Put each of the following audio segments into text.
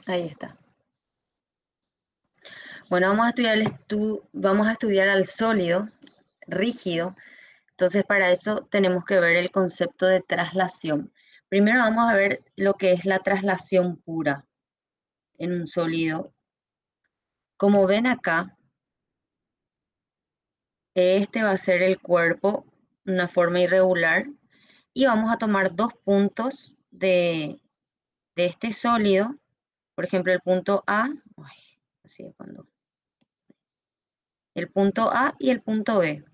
Ahí está. Bueno, vamos a estudiar al sólido, rígido. Entonces, para eso tenemos que ver el concepto de traslación. Primero vamos a ver lo que es la traslación pura en un sólido. Como ven acá, este va a ser el cuerpo, una forma irregular, y vamos a tomar dos puntos de este sólido, por ejemplo, el punto A, así es el punto A y el punto B.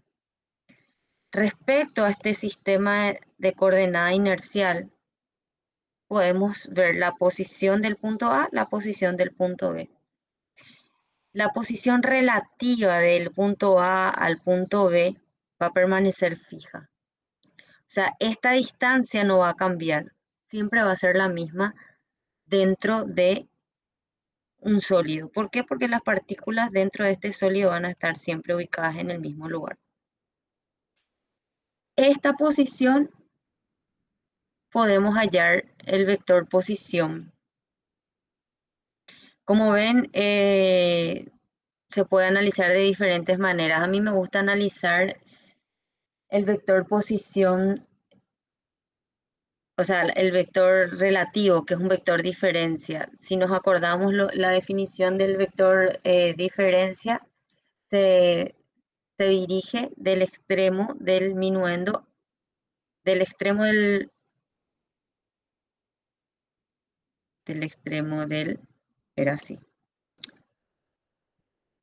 Respecto a este sistema de coordenada inercial, podemos ver la posición del punto A, la posición del punto B. La posición relativa del punto A al punto B va a permanecer fija. O sea, esta distancia no va a cambiar, siempre va a ser la misma dentro de un sólido. ¿Por qué? Porque las partículas dentro de este sólido van a estar siempre ubicadas en el mismo lugar. Esta posición podemos hallar el vector posición. Como ven, se puede analizar de diferentes maneras. A mí me gusta analizar el vector posición, o sea, el vector relativo, que es un vector diferencia. Si nos acordamos la definición del vector diferencia, se dirige del extremo del minuendo, del extremo era así,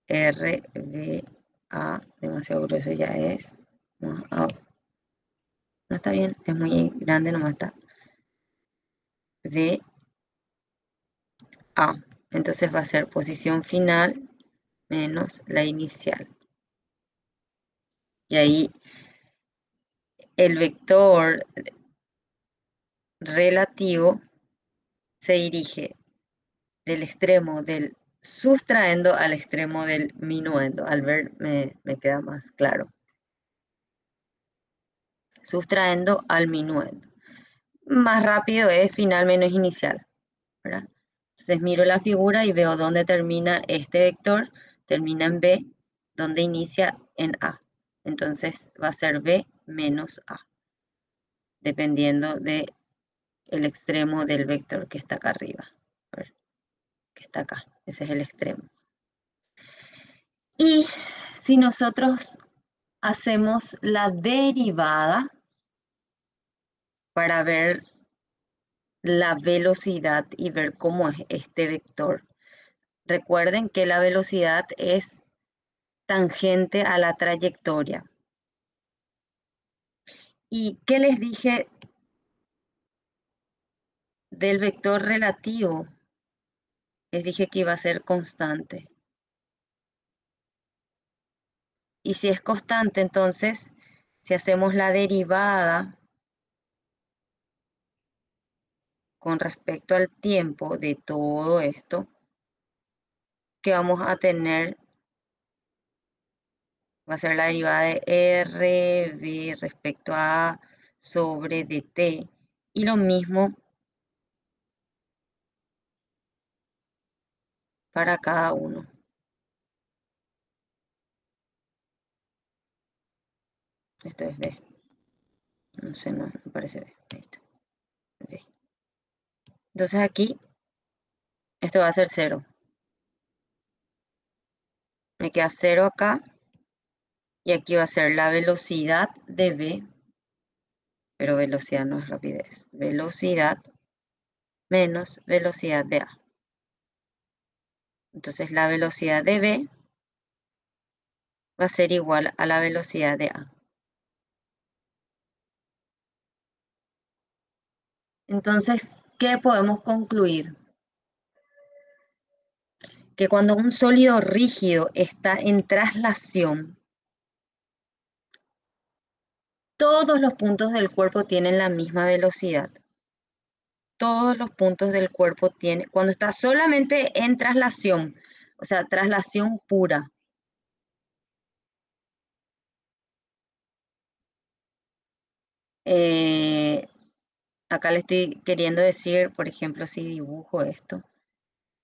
R, V, A, demasiado grueso ya es, no, no está bien, es muy grande, nomás está, V, A. Entonces va a ser posición final menos la inicial. Y ahí el vector relativo se dirige del extremo del sustraendo al extremo del minuendo. Al ver me queda más claro. Sustraendo al minuendo. Más rápido es final menos inicial, ¿verdad? Entonces miro la figura y veo dónde termina este vector. Termina en B, donde inicia en A. Entonces va a ser B menos A, dependiendo del extremo del vector que está acá arriba. A ver, que está acá, ese es el extremo. Y si nosotros hacemos la derivada para ver la velocidad y ver cómo es este vector. Recuerden que la velocidad es tangente a la trayectoria. ¿Y qué les dije del vector relativo? Les dije que iba a ser constante. Y si es constante, entonces, si hacemos la derivada con respecto al tiempo de todo esto, que vamos a tener, va a ser la derivada de RV respecto a sobre dt. Y lo mismo para cada uno. Esto es B. No sé, no me parece B. Ahí está. B. Entonces aquí, esto va a ser 0. Me queda 0 acá. Y aquí va a ser la velocidad de B. Pero velocidad no es rapidez. Velocidad menos velocidad de A. Entonces la velocidad de B va a ser igual a la velocidad de A. Entonces, ¿qué podemos concluir? Que cuando un sólido rígido está en traslación, todos los puntos del cuerpo tienen la misma velocidad. Todos los puntos del cuerpo tienen, cuando está solamente en traslación, o sea, traslación pura. Acá le estoy queriendo decir, por ejemplo, si dibujo esto,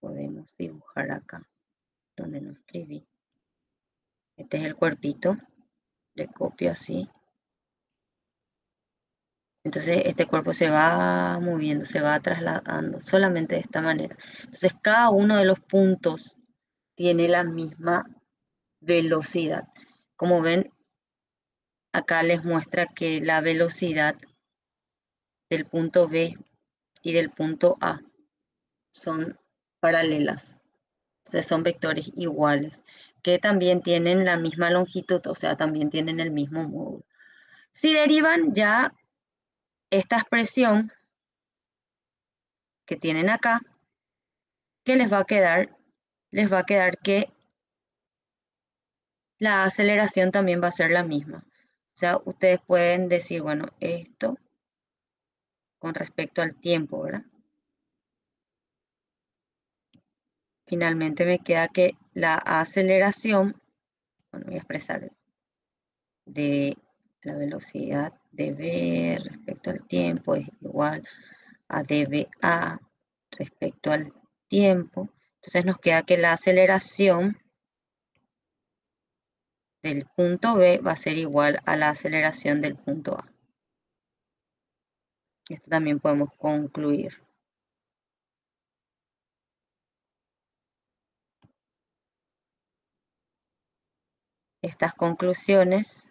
podemos dibujar acá, donde no escribí. Este es el cuerpito, le copio así. Entonces este cuerpo se va moviendo, se va trasladando solamente de esta manera. Entonces cada uno de los puntos tiene la misma velocidad. Como ven, acá les muestra que la velocidad del punto B y del punto A son paralelas. O sea, son vectores iguales, que también tienen la misma longitud, o sea, también tienen el mismo módulo. Si derivan ya esta expresión que tienen acá, ¿qué les va a quedar? Les va a quedar que la aceleración también va a ser la misma. O sea, ustedes pueden decir, bueno, esto con respecto al tiempo, ¿verdad? Finalmente me queda que la aceleración, bueno, voy a expresar de la velocidad de v respecto al tiempo es igual a dva respecto al tiempo. Entonces nos queda que la aceleración del punto B va a ser igual a la aceleración del punto A. Esto también podemos concluir. Estas conclusiones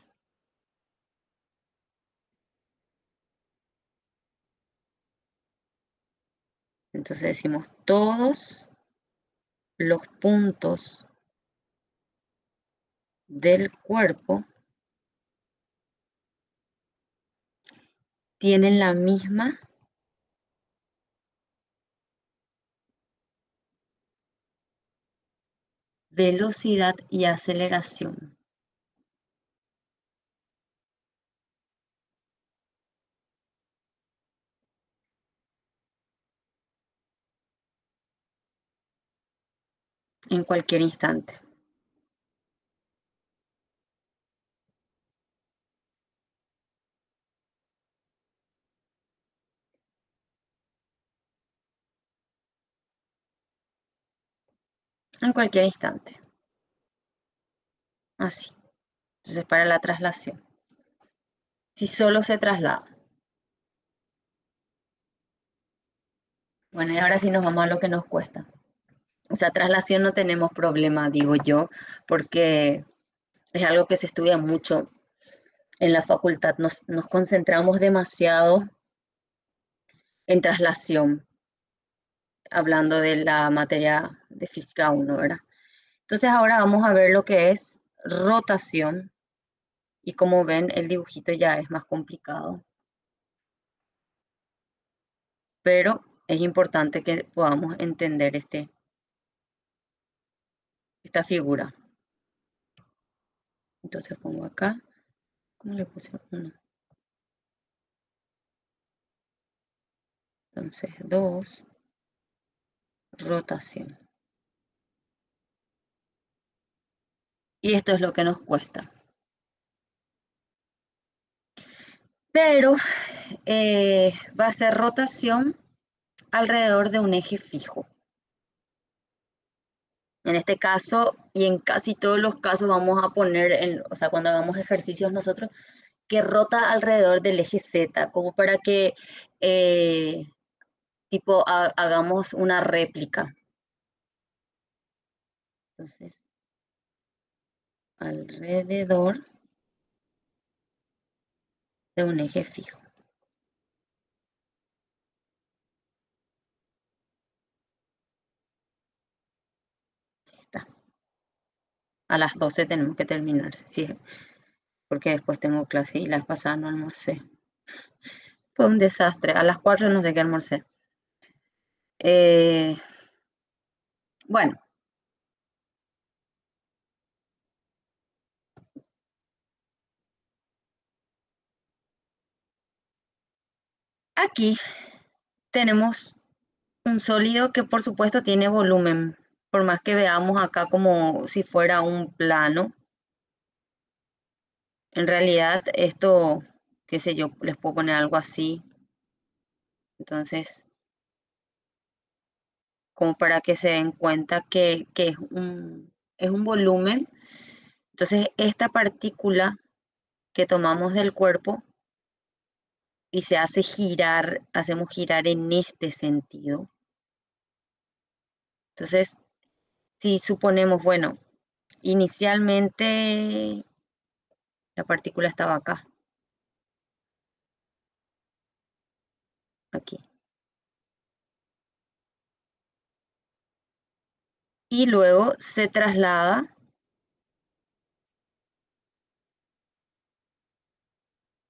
entonces decimos todos los puntos del cuerpo tienen la misma velocidad y aceleración. En cualquier instante. En cualquier instante. Así. Entonces para la traslación. Si solo se traslada. Bueno, y ahora sí nos vamos a lo que nos cuesta. O sea, traslación no tenemos problema, digo yo, porque es algo que se estudia mucho en la facultad. Nos concentramos demasiado en traslación, hablando de la materia de física 1, ¿verdad? Entonces ahora vamos a ver lo que es rotación. Y como ven, el dibujito ya es más complicado. Pero es importante que podamos entender esta figura. Entonces pongo acá, ¿cómo le puse? 1. Entonces 2, rotación. Y esto es lo que nos cuesta. Pero va a ser rotación alrededor de un eje fijo. En este caso, y en casi todos los casos, vamos a poner, o sea, cuando hagamos ejercicios nosotros, que rota alrededor del eje Z, como para que tipo hagamos una réplica. Entonces, alrededor de un eje fijo. Ahí está. A las 12 tenemos que terminar, sí, porque después tengo clase y las pasadas no almorcé. Fue un desastre. A las 4 no sé qué almorcé. Bueno, aquí tenemos un sólido que por supuesto tiene volumen. Por más que veamos acá como si fuera un plano, en realidad esto, qué sé yo, les puedo poner algo así. Entonces, como para que se den cuenta que es un volumen. Entonces, esta partícula que tomamos del cuerpo y se hace girar, hacemos girar en este sentido. Entonces, si suponemos, bueno, inicialmente la partícula estaba acá, aquí, y luego se traslada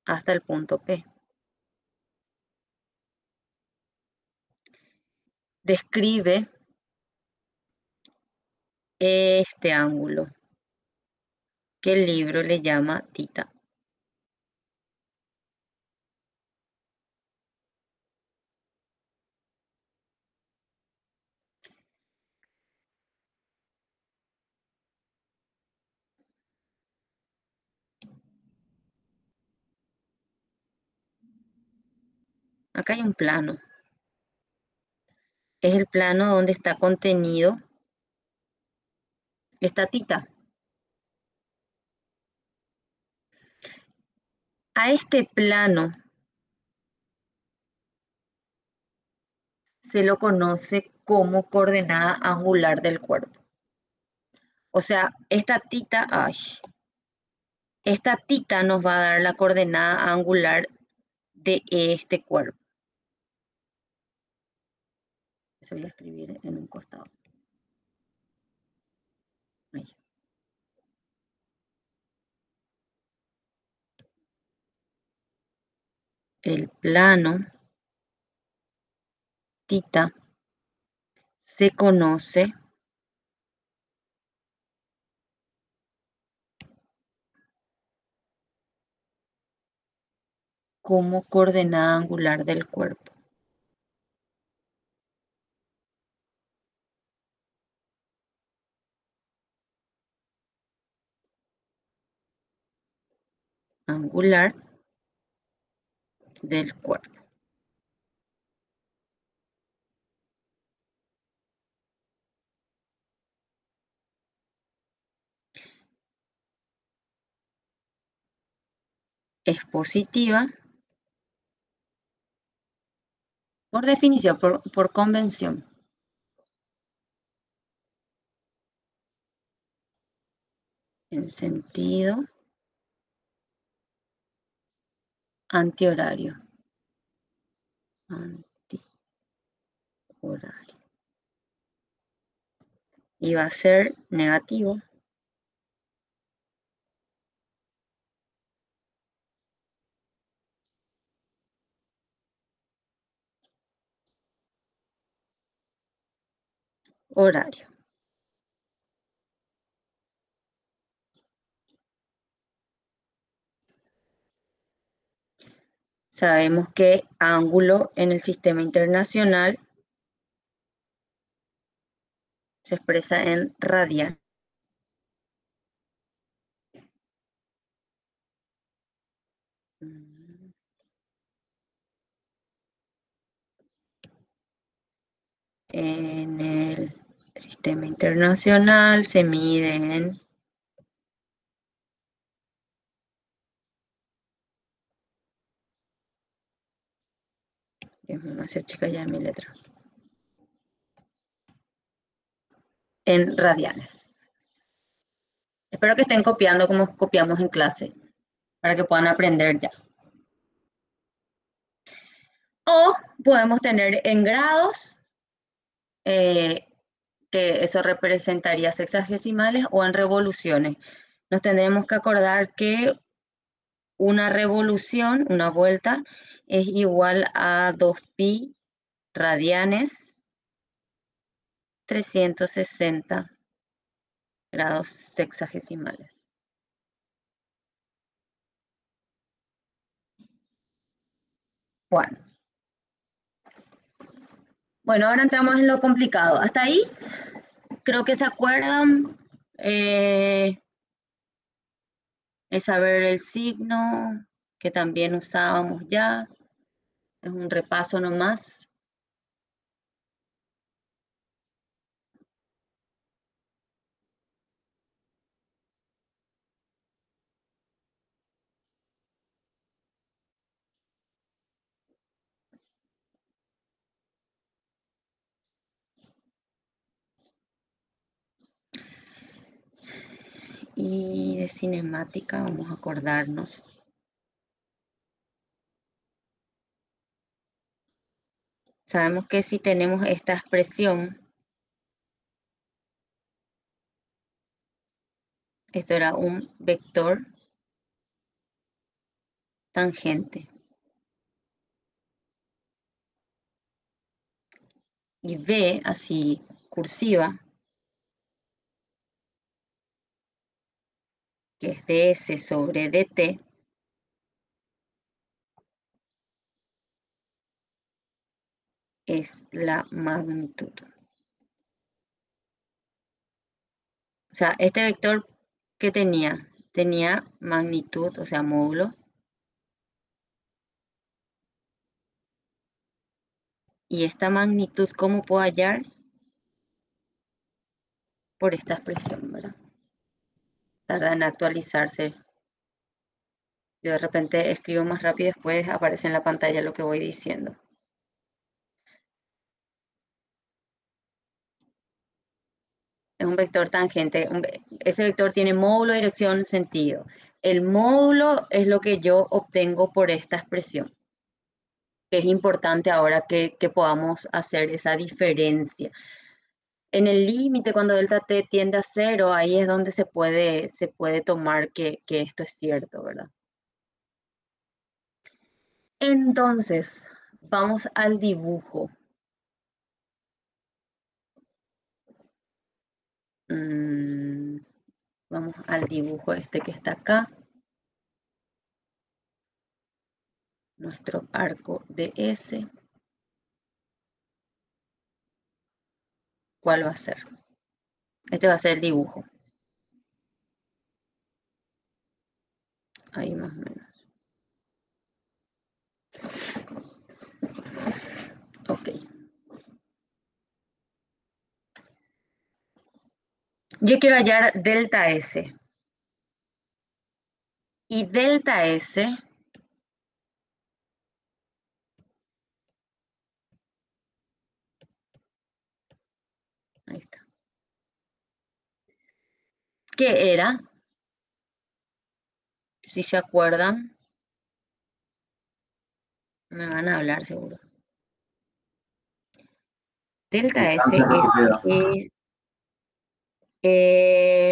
hasta el punto P. Describe este ángulo que el libro le llama tita. Acá hay un plano. Es el plano donde está contenido esta tita. A este plano se lo conoce como coordenada angular del cuerpo. O sea, esta tita nos va a dar la coordenada angular de este cuerpo. Eso voy a escribir en un costado. Ahí. El plano tita se conoce como coordenada angular del cuerpo. Angular del cuerpo. Es positiva por definición, por convención. En sentido antihorario. Antihorario. Y va a ser negativo. Horario. Sabemos que ángulo en el sistema internacional se expresa en radian. En el sistema internacional se mide en demasiado chica ya mi letra. En radianes. Espero que estén copiando como copiamos en clase, para que puedan aprender ya. O podemos tener en grados, que eso representaría sexagesimales, o en revoluciones. Nos tendremos que acordar que una revolución, una vuelta, es igual a 2pi radianes 360 grados sexagesimales. Bueno, ahora entramos en lo complicado. Hasta ahí creo que se acuerdan. Es saber el signo que también usábamos ya. Es un repaso nomás. Y de cinemática vamos a acordarnos. Sabemos que si tenemos esta expresión, esto era un vector tangente. Y V, así cursiva, que es ds sobre dt, es la magnitud. O sea, este vector, ¿qué tenía? Tenía magnitud, o sea, módulo. Y esta magnitud, ¿cómo puedo hallar? Por esta expresión, ¿verdad? Tarda en actualizarse. Yo de repente escribo más rápido y después aparece en la pantalla lo que voy diciendo. Es un vector tangente. Ese vector tiene módulo, dirección, sentido. El módulo es lo que yo obtengo por esta expresión. Que es importante ahora que podamos hacer esa diferencia. En el límite, cuando delta t tiende a cero, ahí es donde se puede tomar que esto es cierto, ¿verdad? Entonces, vamos al dibujo. Vamos al dibujo este que está acá. Nuestro arco de S. ¿Cuál va a ser? Este va a ser el dibujo. Ahí más o menos. Ok. Yo quiero hallar delta S. Y delta S, ahí está. ¿Qué era? Si se acuerdan, me van a hablar seguro. Delta S Distancia recorrida.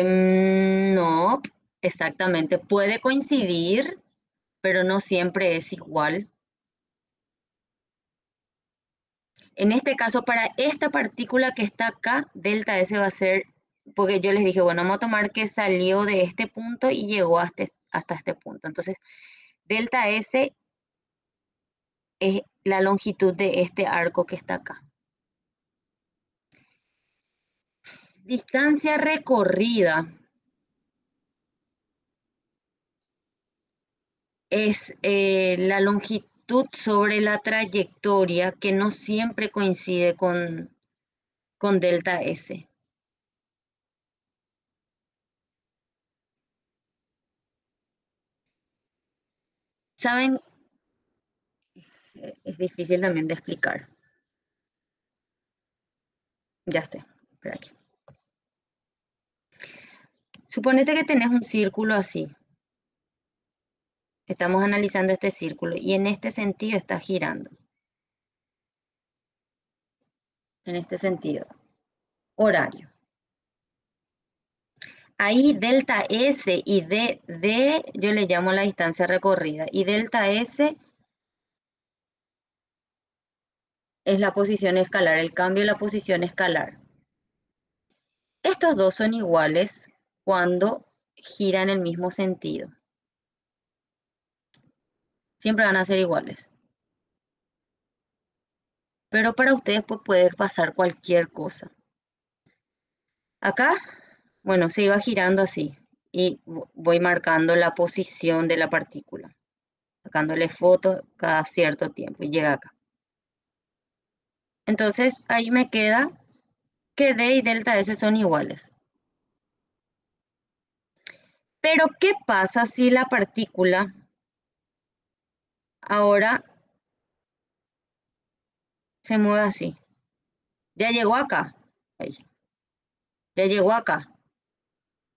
no, exactamente. Puede coincidir, pero no siempre es igual. En este caso, para esta partícula que está acá, delta S va a ser, porque yo les dije, bueno, vamos a tomar que salió de este punto y llegó hasta este punto. Entonces, delta S es la longitud de este arco que está acá. Distancia recorrida es la longitud sobre la trayectoria que no siempre coincide con delta S. ¿Saben? Es difícil también de explicar. Ya sé, espera aquí. Suponete que tenés un círculo así. Estamos analizando este círculo y en este sentido está girando. En este sentido. Horario. Ahí delta S y D yo le llamo la distancia recorrida. Y delta S es la posición escalar, el cambio de la posición escalar. Estos dos son iguales cuando giran en el mismo sentido. Siempre van a ser iguales. Pero para ustedes pues, puede pasar cualquier cosa. Acá, bueno, se iba girando así. Y voy marcando la posición de la partícula. Sacándole fotos cada cierto tiempo. Y llega acá. Entonces, ahí me queda que D y delta S son iguales. Pero, ¿qué pasa si la partícula ahora se mueve así? Ya llegó acá. Ahí. Ya llegó acá.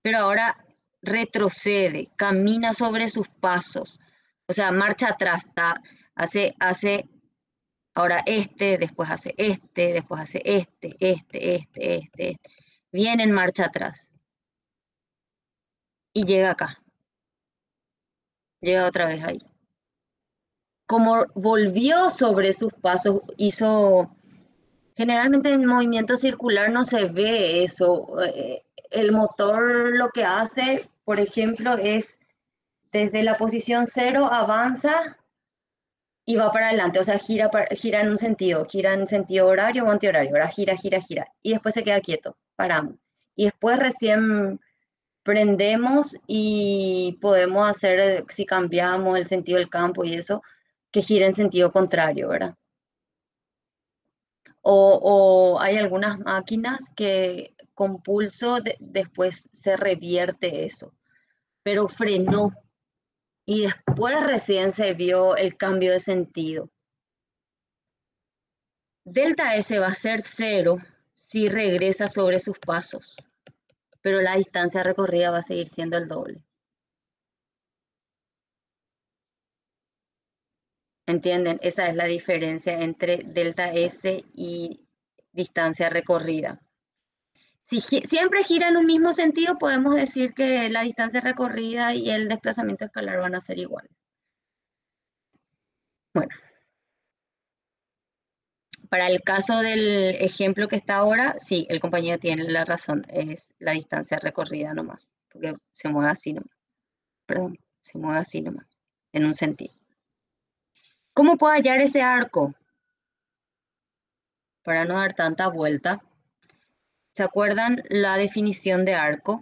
Pero ahora retrocede, camina sobre sus pasos, o sea, marcha atrás, hace ahora después hace después hace este. Viene en marcha atrás y llega acá, llega otra vez ahí. Como volvió sobre sus pasos, hizo, generalmente en movimiento circular no se ve eso. El motor lo que hace, por ejemplo, es desde la posición cero avanza y va para adelante, o sea, gira gira en sentido horario o antihorario, ahora gira, y después se queda quieto, paramos. Y después recién prendemos y podemos hacer, si cambiamos el sentido del campo y eso, que gire en sentido contrario, ¿verdad? O hay algunas máquinas que con pulso después se revierte eso, pero frenó y después recién se vio el cambio de sentido. Delta S va a ser cero si regresa sobre sus pasos, pero la distancia recorrida va a seguir siendo el doble. ¿Entienden? Esa es la diferencia entre delta S y distancia recorrida. Si siempre gira en un mismo sentido, podemos decir que la distancia recorrida y el desplazamiento escalar van a ser iguales. Bueno, para el caso del ejemplo que está ahora, sí, el compañero tiene la razón, es la distancia recorrida nomás, porque se mueve así nomás, perdón, se mueve así nomás, en un sentido. ¿Cómo puedo hallar ese arco? Para no dar tanta vuelta. ¿Se acuerdan la definición de arco?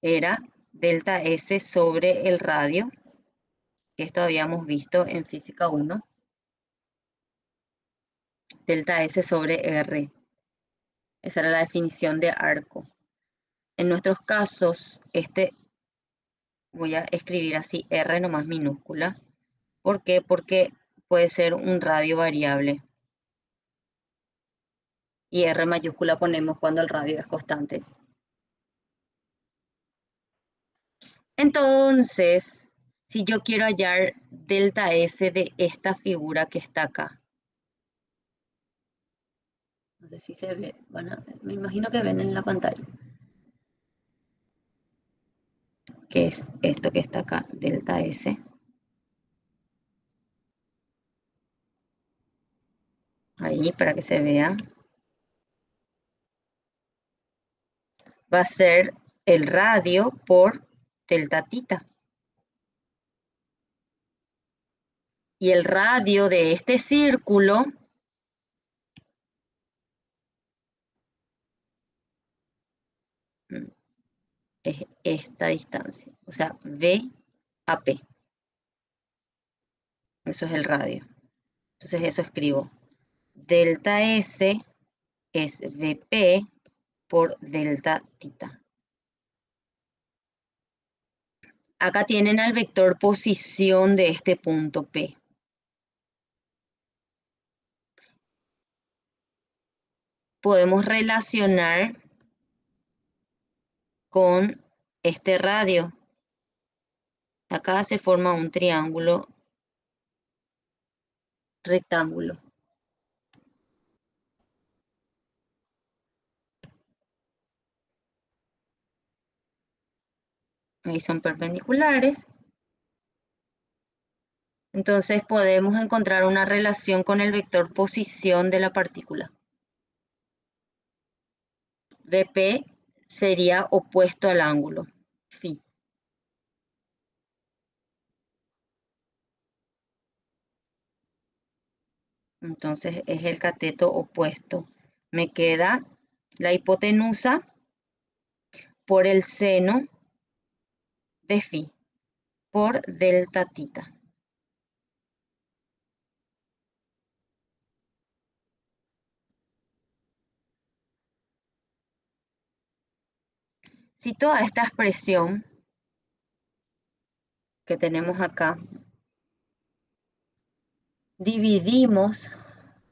Era delta S sobre el radio. Esto habíamos visto en física 1. Delta S sobre R. Esa era la definición de arco. En nuestros casos, voy a escribir así R nomás minúscula. ¿Por qué? Porque puede ser un radio variable. Y R mayúscula ponemos cuando el radio es constante. Entonces, si yo quiero hallar delta S de esta figura que está acá, no sé si se ve, me imagino que ven en la pantalla, que es esto que está acá, delta S. Ahí para que se vea. Va a ser el radio por delta tita. Y el radio de este círculo es esta distancia, o sea, V a P. Eso es el radio. Entonces eso escribo. Delta S es VP por delta tita. Acá tienen al vector posición de este punto P. Podemos relacionar con este radio. Acá se forma un triángulo rectángulo. Ahí son perpendiculares. Entonces podemos encontrar una relación con el vector posición de la partícula. VP sería opuesto al ángulo, phi. Entonces es el cateto opuesto. Me queda la hipotenusa por el seno de phi por delta tita. Si toda esta expresión que tenemos acá dividimos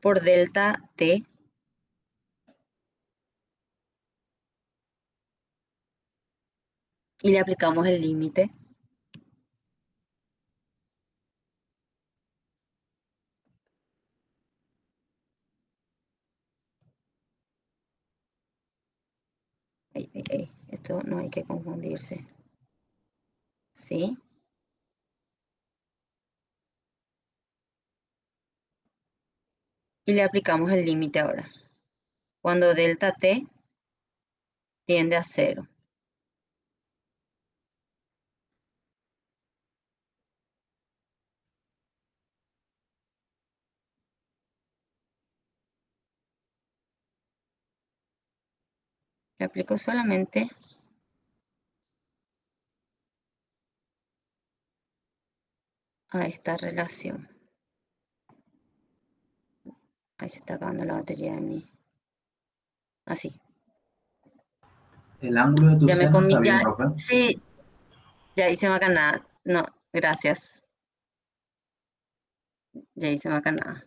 por delta t, y le aplicamos el límite. Esto no hay que confundirse. ¿Sí? Y le aplicamos el límite ahora. Cuando delta t tiende a 0. Le aplico solamente a esta relación. Ahí se está acabando la batería de mi... Así. El ángulo de tu Ya me seno comí, está bien, ya, profe. sí, ya hice acá nada. No, gracias. Ya hice acá nada.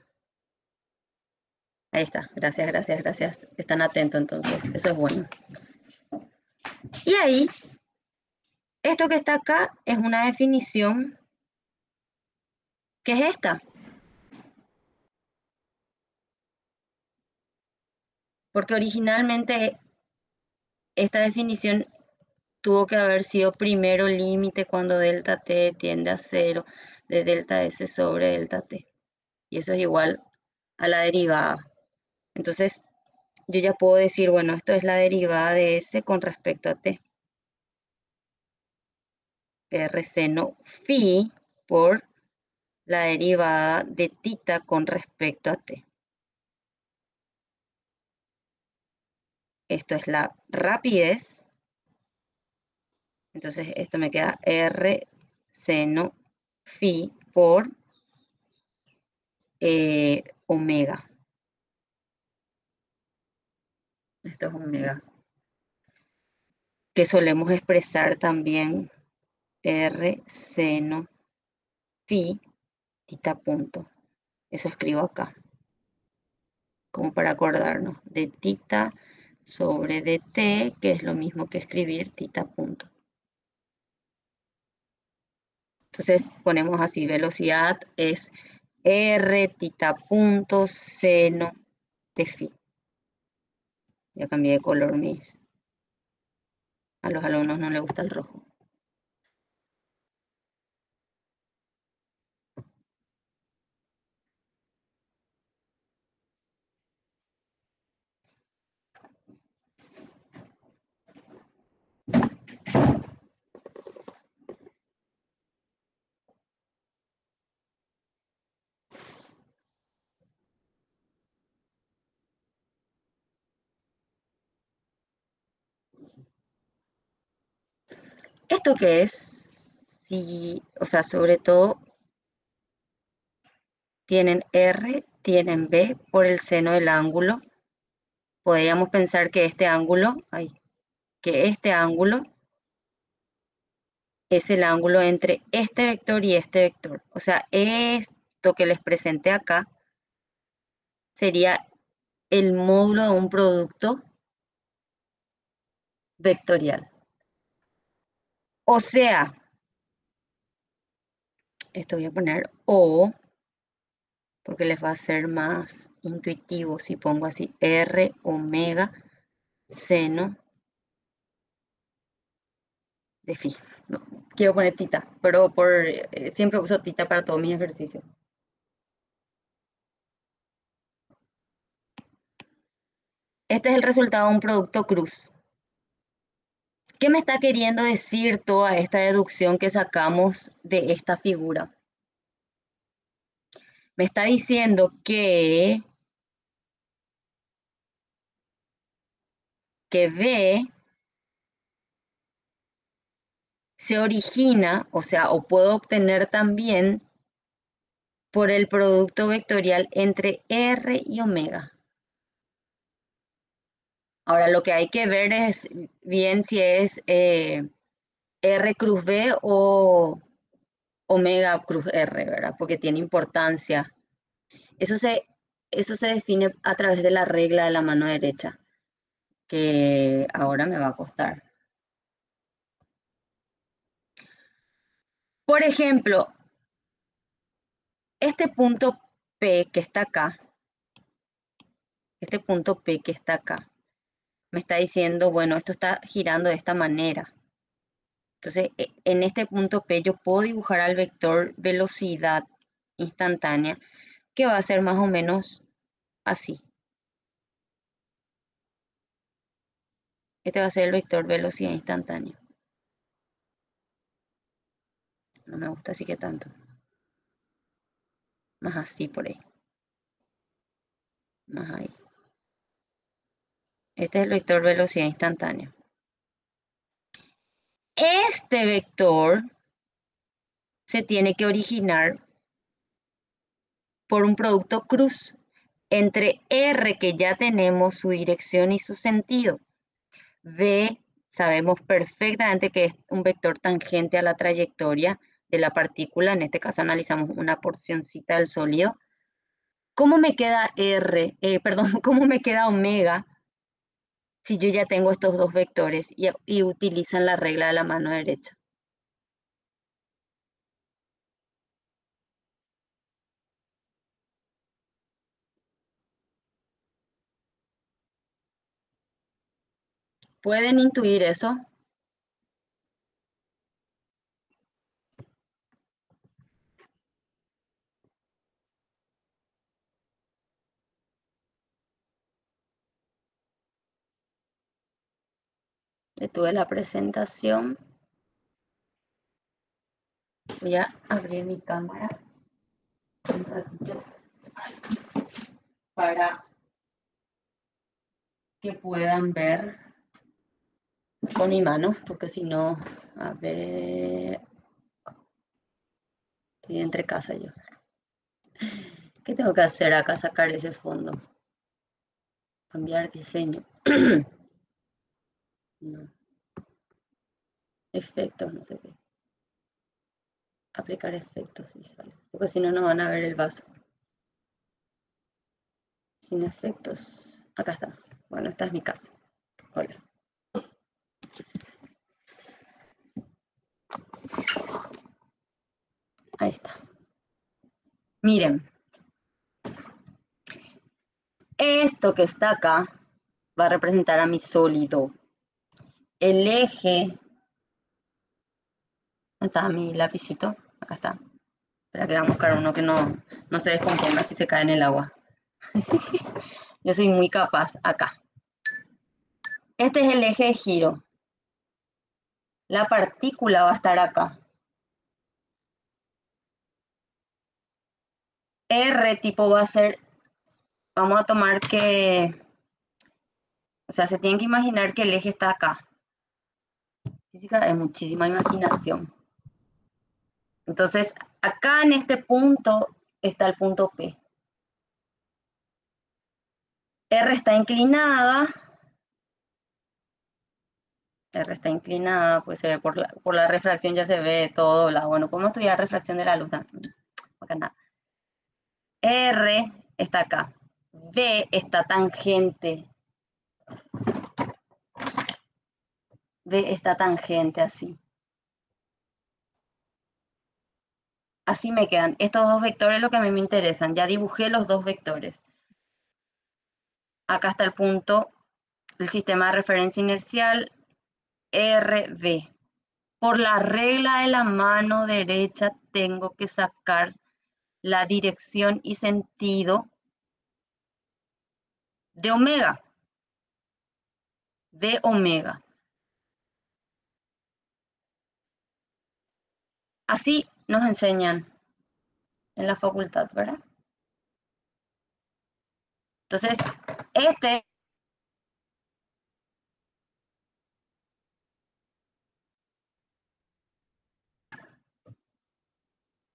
Ahí está, gracias, gracias, gracias. Están atentos entonces, eso es bueno. Y ahí, esto que está acá es una definición, que es esta. Porque originalmente esta definición tuvo que haber sido primero límite cuando delta t tiende a 0 de delta s sobre delta t. Y eso es igual a la derivada. Entonces, yo ya puedo decir, bueno, esto es la derivada de s con respecto a t. R seno phi por la derivada de tita con respecto a t. Esto es la rapidez. Entonces, esto me queda R seno phi por omega. Esto es omega. Que solemos expresar también R seno phi tita punto. Eso escribo acá. Como para acordarnos de tita sobre dt, que es lo mismo que escribir tita punto. Entonces ponemos así, velocidad es r tita punto seno de phi. Ya cambié de color mis. A los alumnos no les gusta el rojo. ¿Esto qué es? Sí, o sea, sobre todo tienen R, tienen B por el seno del ángulo. Podríamos pensar que este ángulo es el ángulo entre este vector y este vector. O sea, esto que les presenté acá sería el módulo de un producto vectorial. O sea, esto voy a poner O, porque les va a ser más intuitivo si pongo así R omega seno de phi. No, quiero poner tita, pero siempre uso tita para todos mis ejercicios. Este es el resultado de un producto cruz. ¿Qué me está queriendo decir toda esta deducción que sacamos de esta figura? Me está diciendo que B se origina, o sea, o puedo obtener también por el producto vectorial entre R y omega. Ahora, lo que hay que ver es bien si es R cruz B o omega cruz R, ¿verdad? Porque tiene importancia. Eso se define a través de la regla de la mano derecha, que ahora me va a costar. Por ejemplo, este punto P que está acá, este punto P que está acá, me está diciendo, bueno, esto está girando de esta manera. Entonces, en este punto P yo puedo dibujar al vector velocidad instantánea, que va a ser más o menos así. Este va a ser el vector velocidad instantánea. No me gusta así que tanto. Más así por ahí. Más ahí. Este es el vector velocidad instantánea. Este vector se tiene que originar por un producto cruz entre R, que ya tenemos su dirección y su sentido. V, sabemos perfectamente que es un vector tangente a la trayectoria de la partícula. En este caso analizamos una porcioncita del sólido. ¿Cómo me queda R? Perdón, ¿cómo me queda omega si yo ya tengo estos dos vectores y utilizan la regla de la mano derecha? ¿Pueden intuir eso? Detuve la presentación. Voy a abrir mi cámara un ratito para que puedan ver con mi mano, porque si no, a ver, estoy entre casa yo. ¿Qué tengo que hacer acá? Sacar ese fondo. Cambiar diseño. No. Efectos, no sé qué. Aplicar efectos visuales. Porque si no, no van a ver el vaso. Sin efectos. Acá está. Bueno, esta es mi casa. Hola. Ahí está. Miren. Esto que está acá va a representar a mi sólido. El eje. ¿Dónde está mi lapicito? Acá está. Espera que vamos a buscar uno que no se descomponga si se cae en el agua. Yo soy muy capaz acá. Este es el eje de giro. La partícula va a estar acá. R tipo va a ser, vamos a tomar que, o sea, se tienen que imaginar que el eje está acá. Física es muchísima imaginación. Entonces, acá en este punto está el punto P. R está inclinada. R está inclinada, pues se ve por la refracción, ya se ve todo. Bueno, ¿cómo estudiar refracción de la luz? Acá nada. R está acá. V está tangente. V está tangente así. Así me quedan. Estos dos vectores lo que a mí me interesan. Ya dibujé los dos vectores. Acá está el punto, el sistema de referencia inercial, RV. Por la regla de la mano derecha tengo que sacar la dirección y sentido de omega. De omega. Así nos enseñan en la facultad, ¿verdad? Entonces,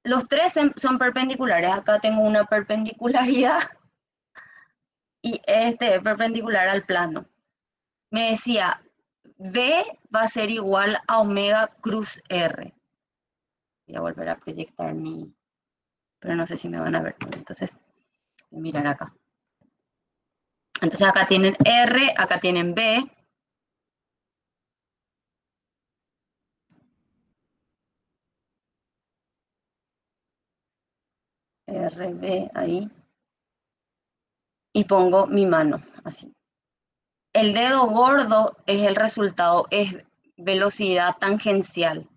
los tres son perpendiculares. Acá tengo una perpendicularidad y este es perpendicular al plano. Me decía, V va a ser igual a omega cruz R. Voy a volver a proyectar pero no sé si me van a ver. Entonces, voy a mirar acá. Entonces acá tienen R, acá tienen B. RB ahí. Y pongo mi mano, así. El dedo gordo es el resultado, es velocidad tangencial.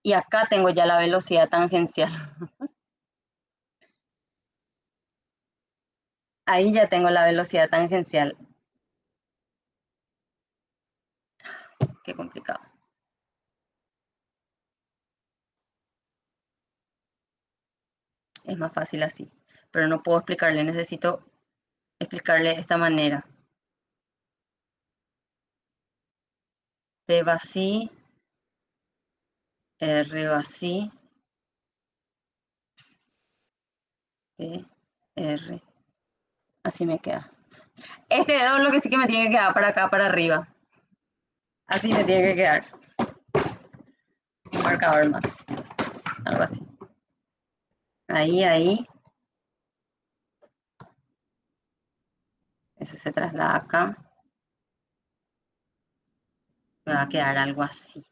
Y acá tengo ya la velocidad tangencial. Ahí ya tengo la velocidad tangencial. Qué complicado. Es más fácil así. Pero no puedo explicarle, necesito explicarle de esta manera. P va así, R va así, P, R. Así me queda. Este dedo es lo que sí que me tiene que quedar para acá, para arriba. Así me tiene que quedar. Un marcador más. Algo así. Ahí, ahí. Eso se traslada acá. Me va a quedar algo así.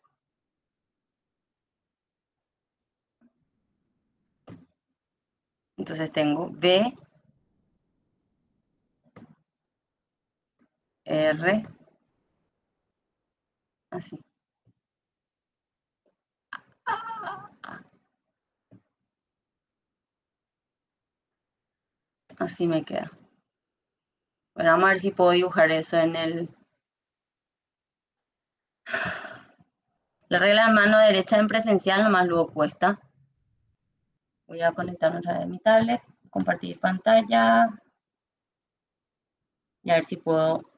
Entonces tengo B, R, así. Así me queda. Bueno, vamos a ver si puedo dibujar eso en el... La regla de mano derecha en presencial nomás luego cuesta. Voy a conectarme otra vez a mi tablet, compartir pantalla y a ver si puedo.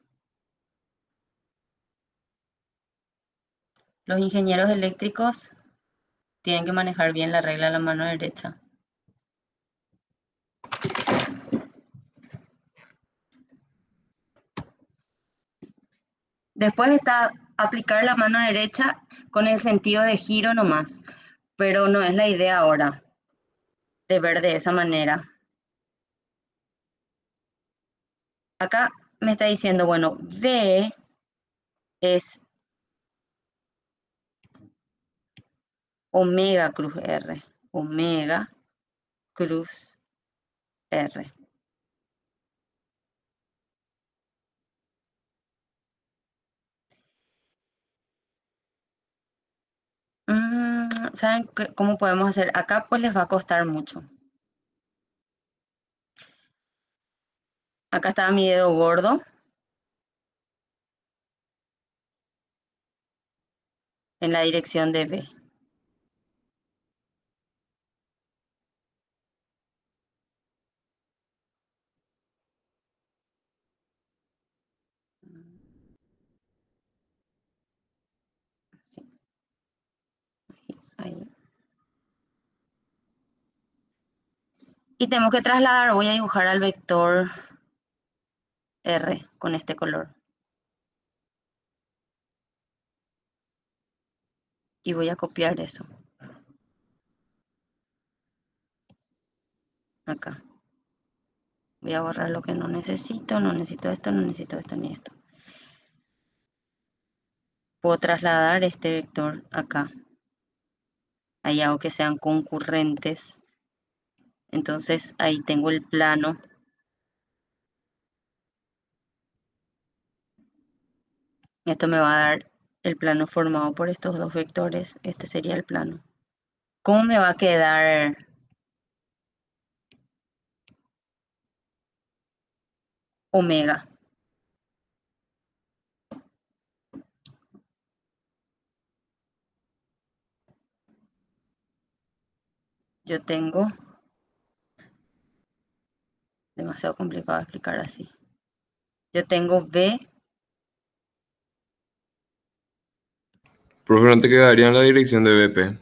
Los ingenieros eléctricos tienen que manejar bien la regla de la mano derecha. Después está aplicar la mano derecha con el sentido de giro nomás, pero no es la idea ahora de ver de esa manera. Acá me está diciendo, bueno, V es omega cruz R. Omega cruz R. ¿Saben cómo podemos hacer? Acá pues les va a costar mucho. Acá está mi dedo gordo. En la dirección de B. Sí, ahí. Y tenemos que trasladar, voy a dibujar al vector R con este color. Y voy a copiar eso. Acá. Voy a borrar lo que no necesito esto, no necesito esto ni esto. Puedo trasladar este vector acá. Ahí hago que sean concurrentes. Entonces ahí tengo el plano. Esto me va a dar el plano formado por estos dos vectores. Este sería el plano. ¿Cómo me va a quedar omega? Yo tengo... Demasiado complicado de explicar así. Yo tengo B. Profe, ¿no te quedaría en la dirección de BP?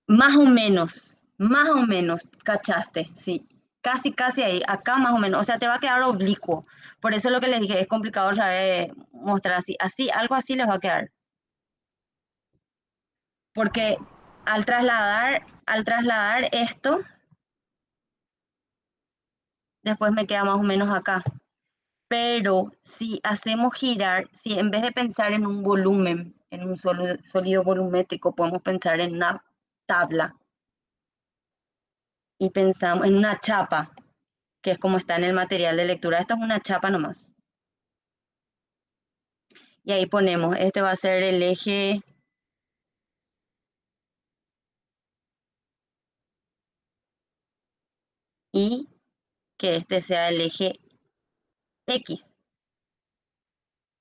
Más o menos, cachaste, sí. Casi, casi ahí, acá más o menos. O sea, te va a quedar oblicuo. Por eso lo que les dije, es complicado mostrar así. Así, algo así les va a quedar. Porque al trasladar esto, después me queda más o menos acá. Pero si hacemos girar, si en vez de pensar en un volumen, en un sólido volumétrico, podemos pensar en una tabla. y pensamos en una chapa, que es como está en el material de lectura. Esta es una chapa nomás. Y ahí ponemos, este va a ser el eje Y, que este sea el eje X.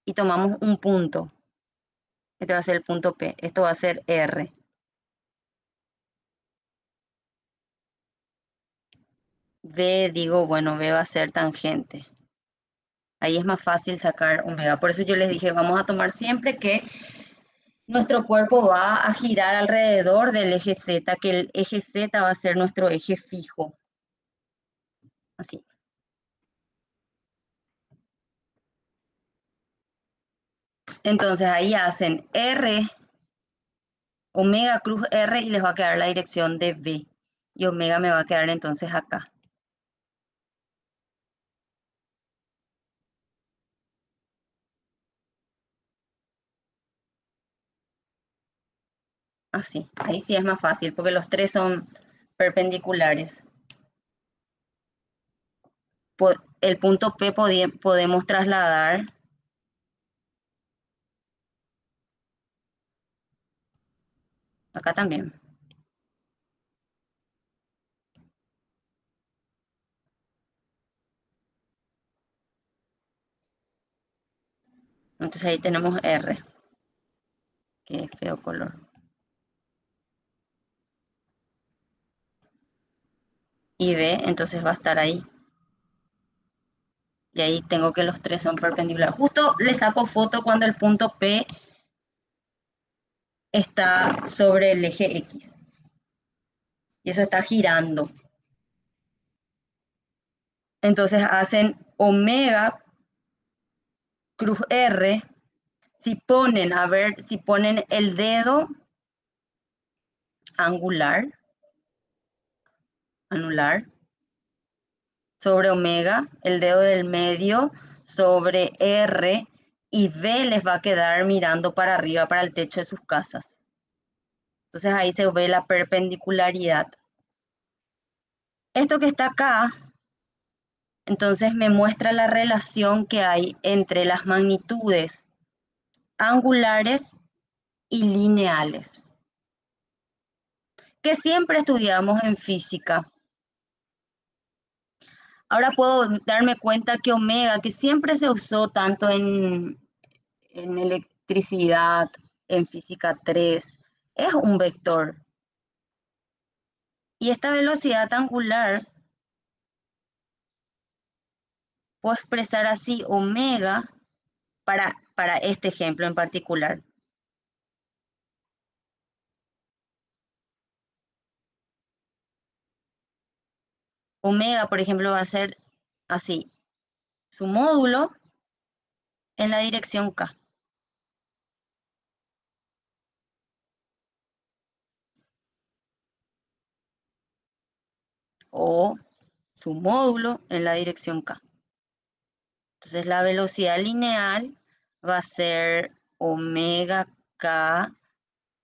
Y tomamos un punto. Este va a ser el punto P. Esto va a ser R. B, digo, bueno, B va a ser tangente. Ahí es más fácil sacar omega. Por eso yo les dije, vamos a tomar siempre que nuestro cuerpo va a girar alrededor del eje Z, que el eje Z va a ser nuestro eje fijo. Así. Entonces ahí hacen R, omega cruz R y les va a quedar la dirección de B. Y omega me va a quedar entonces acá. Así, ahí sí es más fácil porque los tres son perpendiculares. El punto P podemos trasladar acá también. Entonces ahí tenemos R, que es feo color. Y B, entonces va a estar ahí. Y ahí tengo que los tres son perpendiculares. Justo le saco foto cuando el punto P está sobre el eje X. Y eso está girando. Entonces hacen omega cruz R. Si ponen, a ver, si ponen el dedo angular, anular, sobre omega, el dedo del medio sobre R, y B les va a quedar mirando para arriba, para el techo de sus casas. Entonces ahí se ve la perpendicularidad. Esto que está acá, entonces me muestra la relación que hay entre las magnitudes angulares y lineales, que siempre estudiamos en física. Ahora puedo darme cuenta que omega, que siempre se usó tanto en electricidad, en física 3, es un vector. Y esta velocidad angular puedo expresar así omega para este ejemplo en particular. Omega, por ejemplo, va a ser así, su módulo en la dirección K. O su módulo en la dirección K. Entonces la velocidad lineal va a ser omega K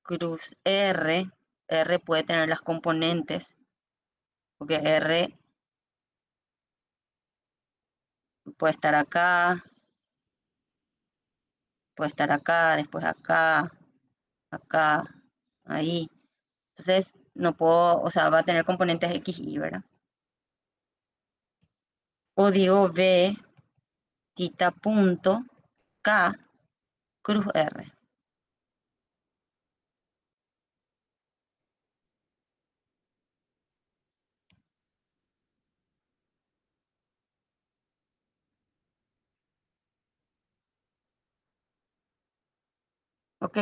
cruz R. R puede tener las componentes, porque R puede estar acá, puede estar acá, después acá, acá, ahí. Entonces, no puedo, o sea, va a tener componentes X, Y, ¿verdad? O digo V, tita punto, K, cruz R. ¿Ok?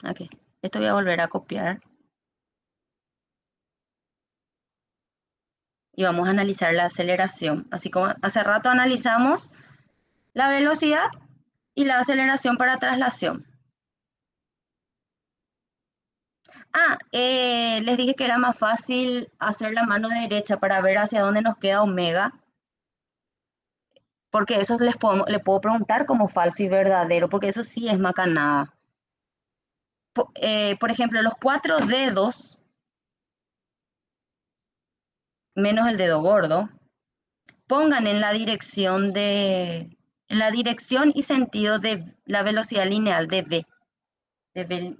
Aquí. Esto voy a volver a copiar. Y vamos a analizar la aceleración. Así como hace rato analizamos la velocidad y la aceleración para traslación. Les dije que era más fácil hacer la mano derecha para ver hacia dónde nos queda omega, porque eso le puedo preguntar como falso y verdadero, porque eso sí es macanada. por ejemplo, los 4 dedos, menos el dedo gordo, pongan en la dirección y sentido de la velocidad lineal de v,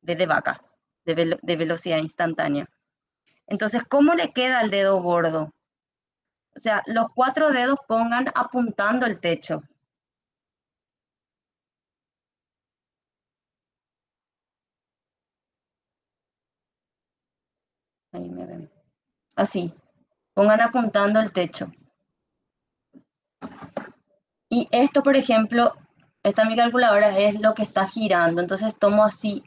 de vaca, de velocidad instantánea. Entonces, ¿cómo le queda al dedo gordo? O sea, los 4 dedos pongan apuntando el techo. Ahí me ven. Así, pongan apuntando el techo. Y esto, por ejemplo, esta mi calculadora es lo que está girando. Entonces tomo así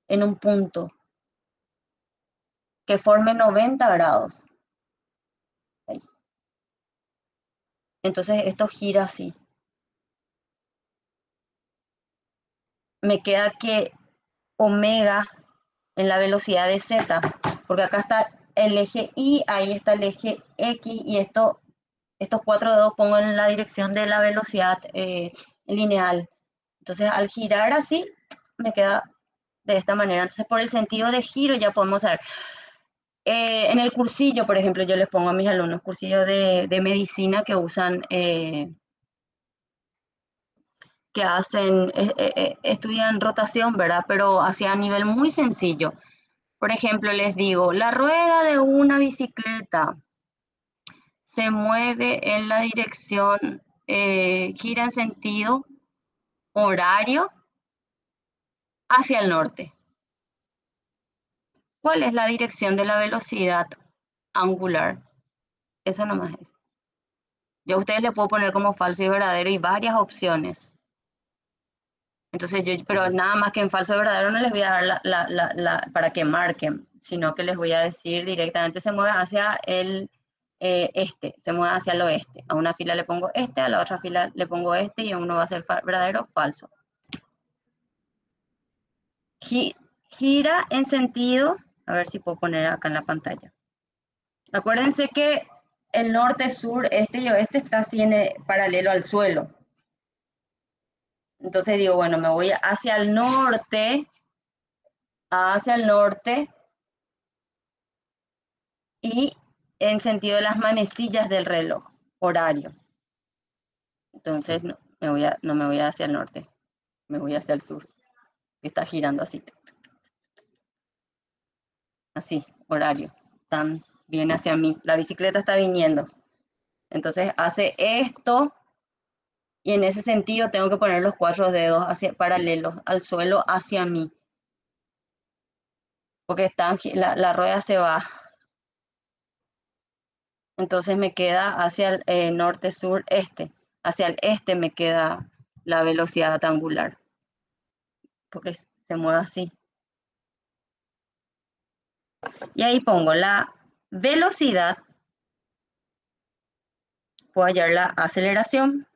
en un punto que forme 90 grados. Ahí. Entonces esto gira así. Me queda que omega en la velocidad de z, porque acá está el eje Y, ahí está el eje X, y estos 4 dedos pongo en la dirección de la velocidad lineal. Entonces al girar así, me queda de esta manera. Entonces por el sentido de giro ya podemos saber. En el cursillo, por ejemplo, yo les pongo a mis alumnos cursillo de medicina que usan, que hacen, estudian rotación, ¿verdad? Pero hacia a nivel muy sencillo. Por ejemplo, les digo, la rueda de una bicicleta se mueve en la dirección, gira en sentido horario hacia el norte. ¿Cuál es la dirección de la velocidad angular? Eso nomás es. Yo a ustedes le puedo poner como falso y verdadero y varias opciones. Entonces pero nada más que en falso y verdadero no les voy a dar para que marquen, sino que les voy a decir directamente se mueve hacia el este, se mueve hacia el oeste. A una fila le pongo este, a la otra fila le pongo este y a uno va a ser verdadero o falso. Gira en sentido, a ver si puedo poner acá en la pantalla. Acuérdense que el norte, sur, este y oeste está así paralelo al suelo. Entonces digo, bueno, me voy hacia el norte y en sentido de las manecillas del reloj horario. Entonces no me voy hacia el norte, me voy hacia el sur, que está girando así. Así, horario. Tan viene hacia mí. La bicicleta está viniendo. Entonces hace esto y en ese sentido tengo que poner los 4 dedos paralelos al suelo hacia mí. Porque la rueda se va. Entonces me queda hacia el norte, sur, este. Hacia el este me queda la velocidad angular. Porque se mueve así. Y ahí pongo la velocidad. Puedo hallar la aceleración.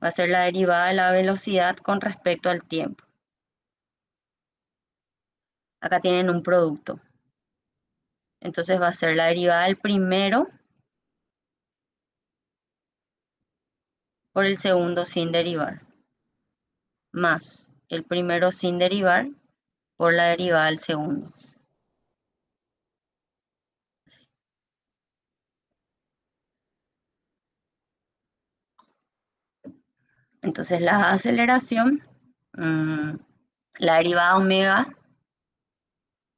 Va a ser la derivada de la velocidad con respecto al tiempo. Acá tienen un producto. Entonces va a ser la derivada del primero por el segundo sin derivar. Más el primero sin derivar por la derivada del segundo. Entonces la aceleración, la derivada omega,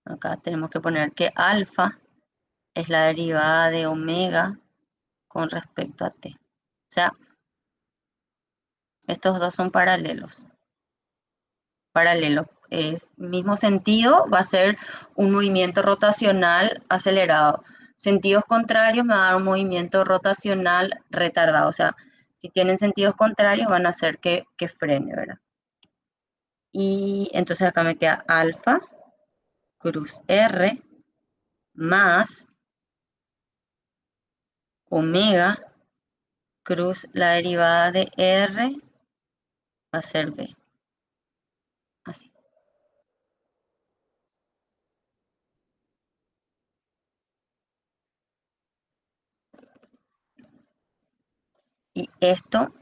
acá tenemos que poner que alfa es la derivada de omega con respecto a t. O sea, estos dos son paralelos. Paralelo. Es mismo sentido, va a ser un movimiento rotacional acelerado. Sentidos contrarios me va a dar un movimiento rotacional retardado. O sea, si tienen sentidos contrarios van a hacer que frene, ¿verdad? Y entonces acá me queda alfa cruz R más omega cruz la derivada de R va a ser B. Así. Y esto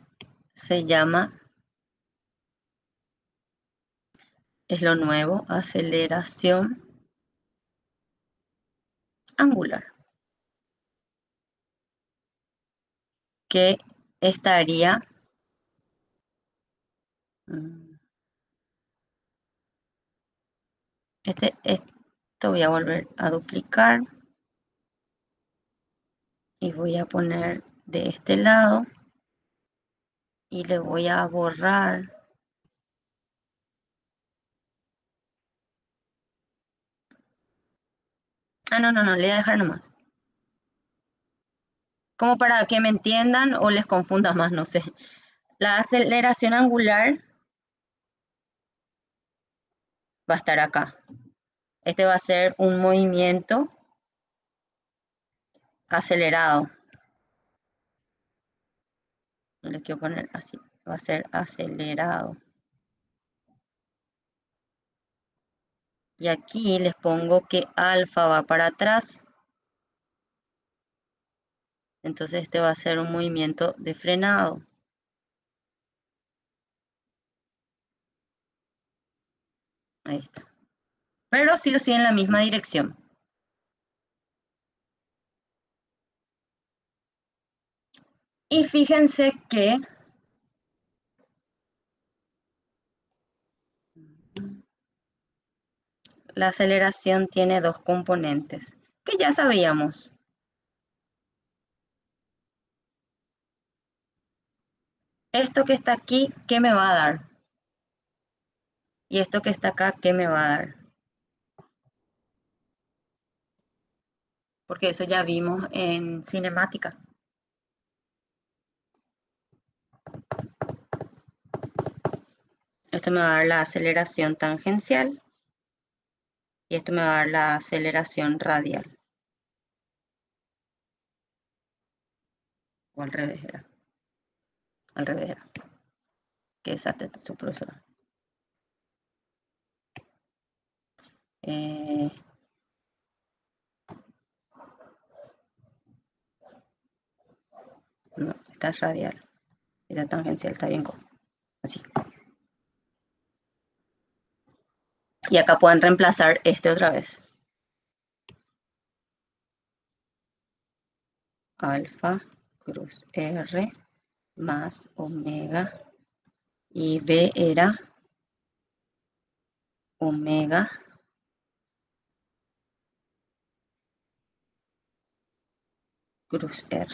se llama es lo nuevo, aceleración angular, que estaría, esto voy a volver a duplicar y voy a poner de este lado y le voy a borrar. No, le voy a dejar nomás. Como para que me entiendan o les confunda más, no sé. La aceleración angular va a estar acá. Este va a ser un movimiento acelerado. Le quiero poner así. Va a ser acelerado. Y aquí les pongo que alfa va para atrás. Entonces este va a ser un movimiento de frenado. Ahí está. Pero sí o sí en la misma dirección. Y fíjense que la aceleración tiene dos componentes, que ya sabíamos. Esto que está aquí, ¿qué me va a dar? Y esto que está acá, ¿qué me va a dar? Porque eso ya vimos en cinemática. Esto me va a dar la aceleración tangencial y esto me va a dar la aceleración radial. O al revés era. Al revés era. Que esa su profesora. No, esta es radial. Esta tangencial está bien así. Y acá pueden reemplazar este otra vez. Alfa cruz R más omega. Y B era omega cruz R.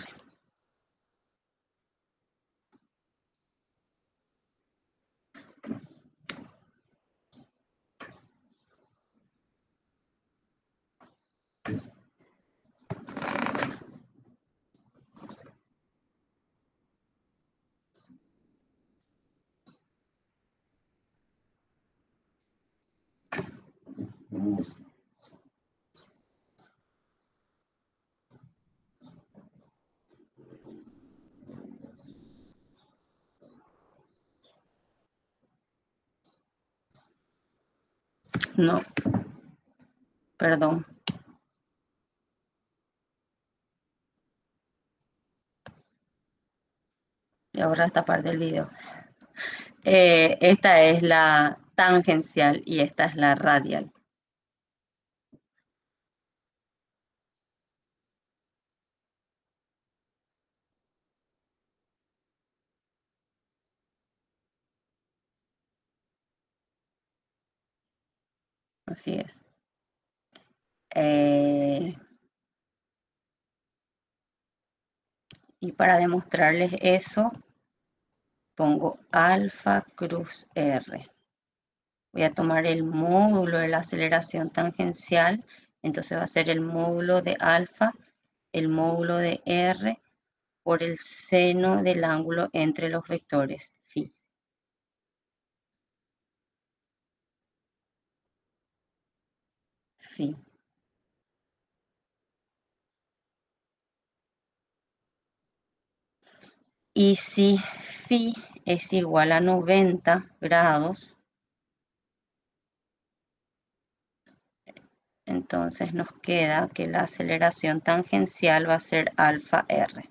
No, perdón. Y ahora esta parte del video. Esta es la tangencial y esta es la radial. Así es. Y para demostrarles eso, pongo alfa cruz R. Voy a tomar el módulo de la aceleración tangencial. Entonces va a ser el módulo de alfa, el módulo de R, por el seno del ángulo entre los vectores phi. Phi. Y si phi es igual a 90 grados, entonces nos queda que la aceleración tangencial va a ser alfa R.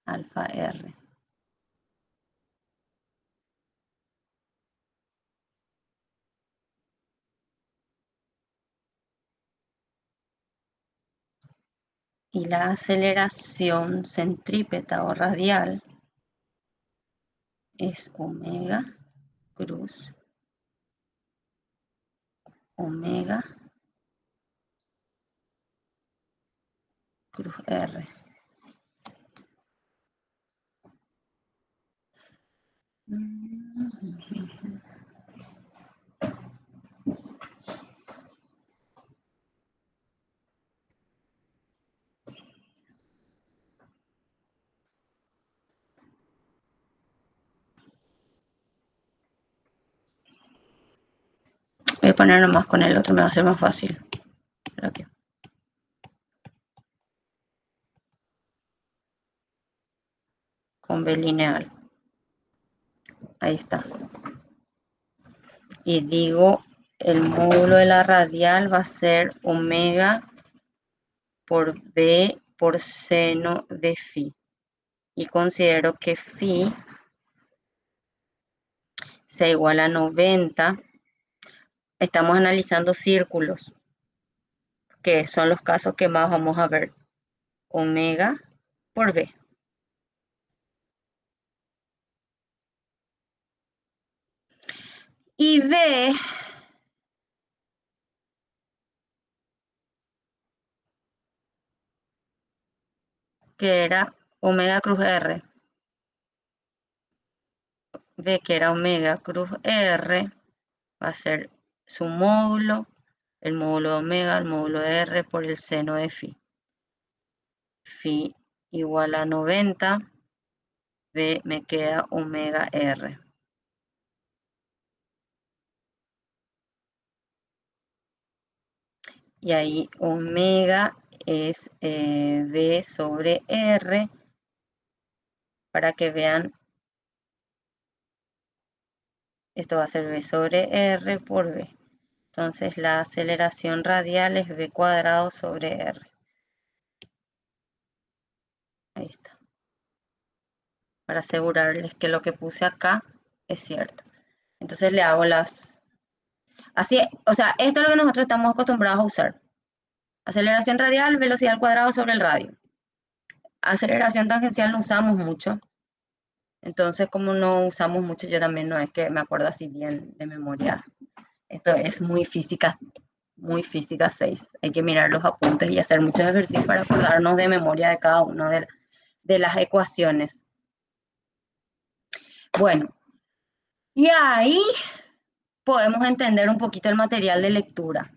alfa R. Y la aceleración centrípeta o radial es omega cruz omega cruz R. Voy a poner nomás con el otro, me va a ser más fácil. Aquí. Con B lineal. Ahí está. Y digo, el módulo de la radial va a ser omega por B por seno de phi. Y considero que phi sea igual a 90. Estamos analizando círculos, que son los casos que más vamos a ver. Omega por B. Y B que era omega cruz R. B que era omega cruz R va a ser su módulo, el módulo de omega, el módulo de R por el seno de phi. Phi igual a 90, B me queda omega R. Y ahí omega es B sobre R, para que vean, esto va a ser B sobre R por B. Entonces la aceleración radial es B cuadrado sobre R. Ahí está. Para asegurarles que lo que puse acá es cierto. Entonces le hago las... Así, o sea, esto es lo que nosotros estamos acostumbrados a usar. Aceleración radial, velocidad al cuadrado sobre el radio. Aceleración tangencial no usamos mucho. Entonces, como no usamos mucho, yo también no es que me acuerdo así bien de memoria. Esto es muy física 6. Hay que mirar los apuntes y hacer muchos ejercicios para acordarnos de memoria de cada una de las ecuaciones. Bueno, y ahí podemos entender un poquito el material de lectura.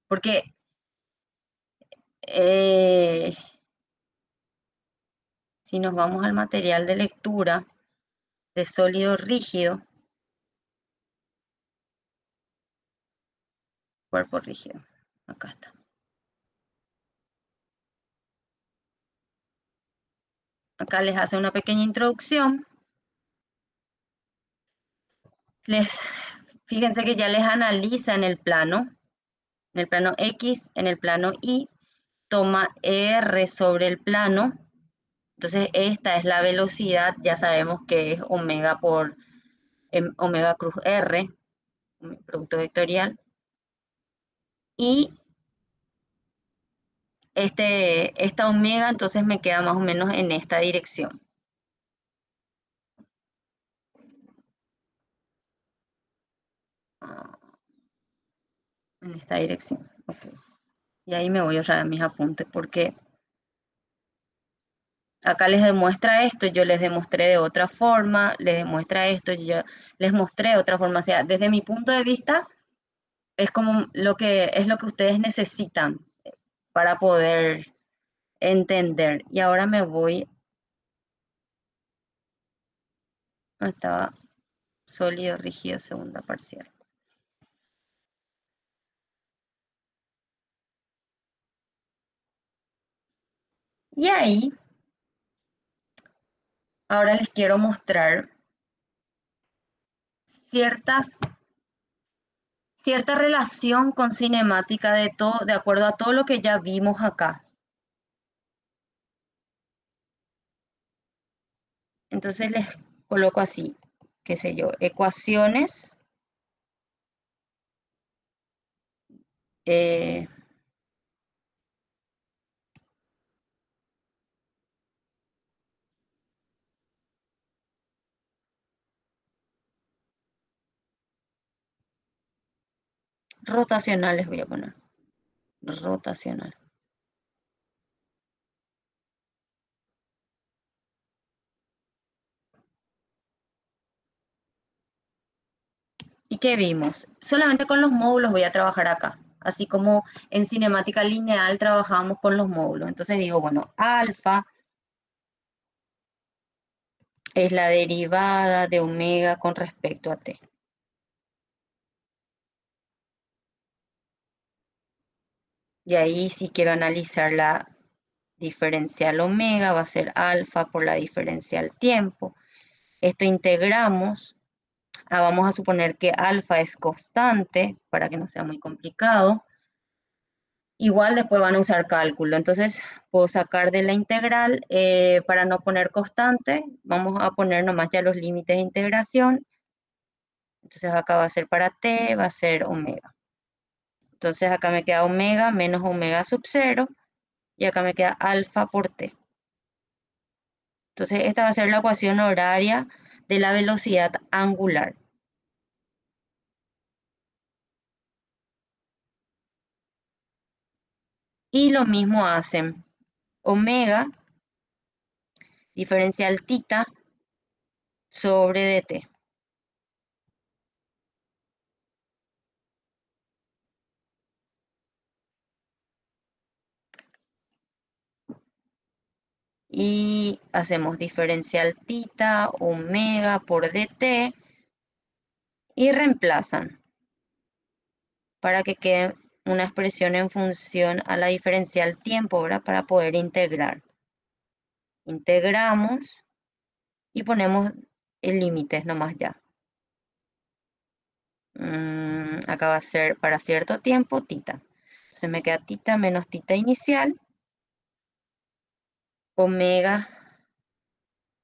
Porque si nos vamos al material de lectura de sólido rígido, cuerpo rígido, acá está. Acá les hace una pequeña introducción. Fíjense que ya les analiza en el plano X, en el plano Y, toma R sobre el plano. Entonces esta es la velocidad, ya sabemos que es omega por omega cruz R, producto vectorial. Y esta omega entonces me queda más o menos en esta dirección. En esta dirección. Okay. Y ahí me voy a usar mis apuntes porque acá les demuestra esto, yo les demostré de otra forma, les demuestra esto, yo les mostré de otra forma. O sea, desde mi punto de vista, es como lo que ustedes necesitan para poder entender. Y ahora me voy, estaba sólido, rígido, segunda parcial. Y ahí, ahora les quiero mostrar cierta relación con cinemática de acuerdo a todo lo que ya vimos acá. Entonces les coloco así, qué sé yo, ecuaciones rotacionales voy a poner. Rotacional. ¿Y qué vimos? Solamente con los módulos voy a trabajar acá. Así como en cinemática lineal trabajábamos con los módulos. Entonces digo, bueno, alfa es la derivada de omega con respecto a t. Y ahí si quiero analizar la diferencial omega, va a ser alfa por la diferencial tiempo. Esto integramos. Vamos a suponer que alfa es constante, para que no sea muy complicado. Igual después van a usar cálculo. Entonces puedo sacar de la integral, para no poner constante, vamos a poner nomás ya los límites de integración. Entonces acá va a ser para t, va a ser omega. Entonces acá me queda omega menos omega sub 0 y acá me queda alfa por t. Entonces esta va a ser la ecuación horaria de la velocidad angular. Y lo mismo hacen omega diferencial tita sobre dt. Y hacemos diferencial tita omega por dt y reemplazan para que quede una expresión en función a la diferencial tiempo, ¿verdad? Para poder integrar. Integramos y ponemos el límite nomás ya. Acá va a ser para cierto tiempo tita. Entonces me queda tita menos tita inicial, omega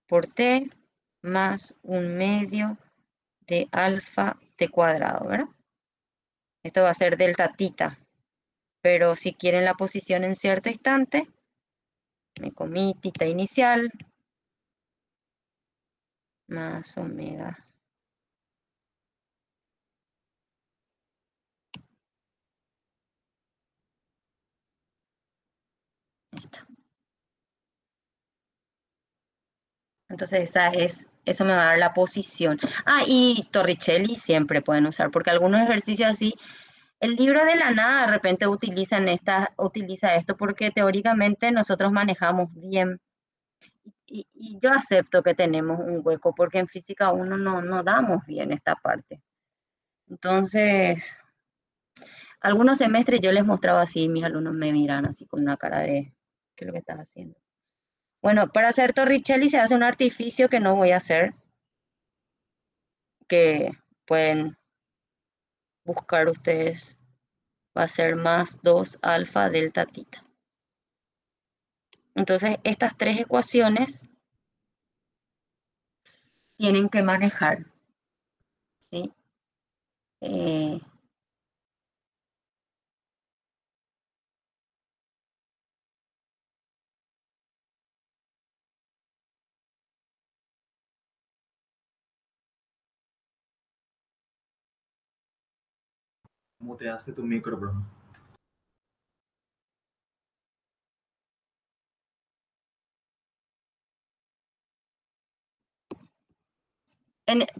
por t más 1/2 de alfa t cuadrado, ¿verdad? Esto va a ser delta tita. Pero si quieren la posición en cierto instante, me comí tita inicial más omega. Listo. Entonces eso me va a dar la posición. Y Torricelli siempre pueden usar, porque algunos ejercicios así, el libro de la nada de repente utiliza esto porque teóricamente nosotros manejamos bien. Y yo acepto que tenemos un hueco, porque en física uno no damos bien esta parte. Entonces, algunos semestres yo les mostraba así, mis alumnos me miran así con una cara de, ¿qué es lo que estás haciendo? Bueno, para hacer Torricelli se hace un artificio que no voy a hacer, que pueden buscar ustedes. Va a ser más 2 alfa delta tita. Entonces, estas tres ecuaciones tienen que manejar, ¿sí? Eh, Muteaste tu micro, bro.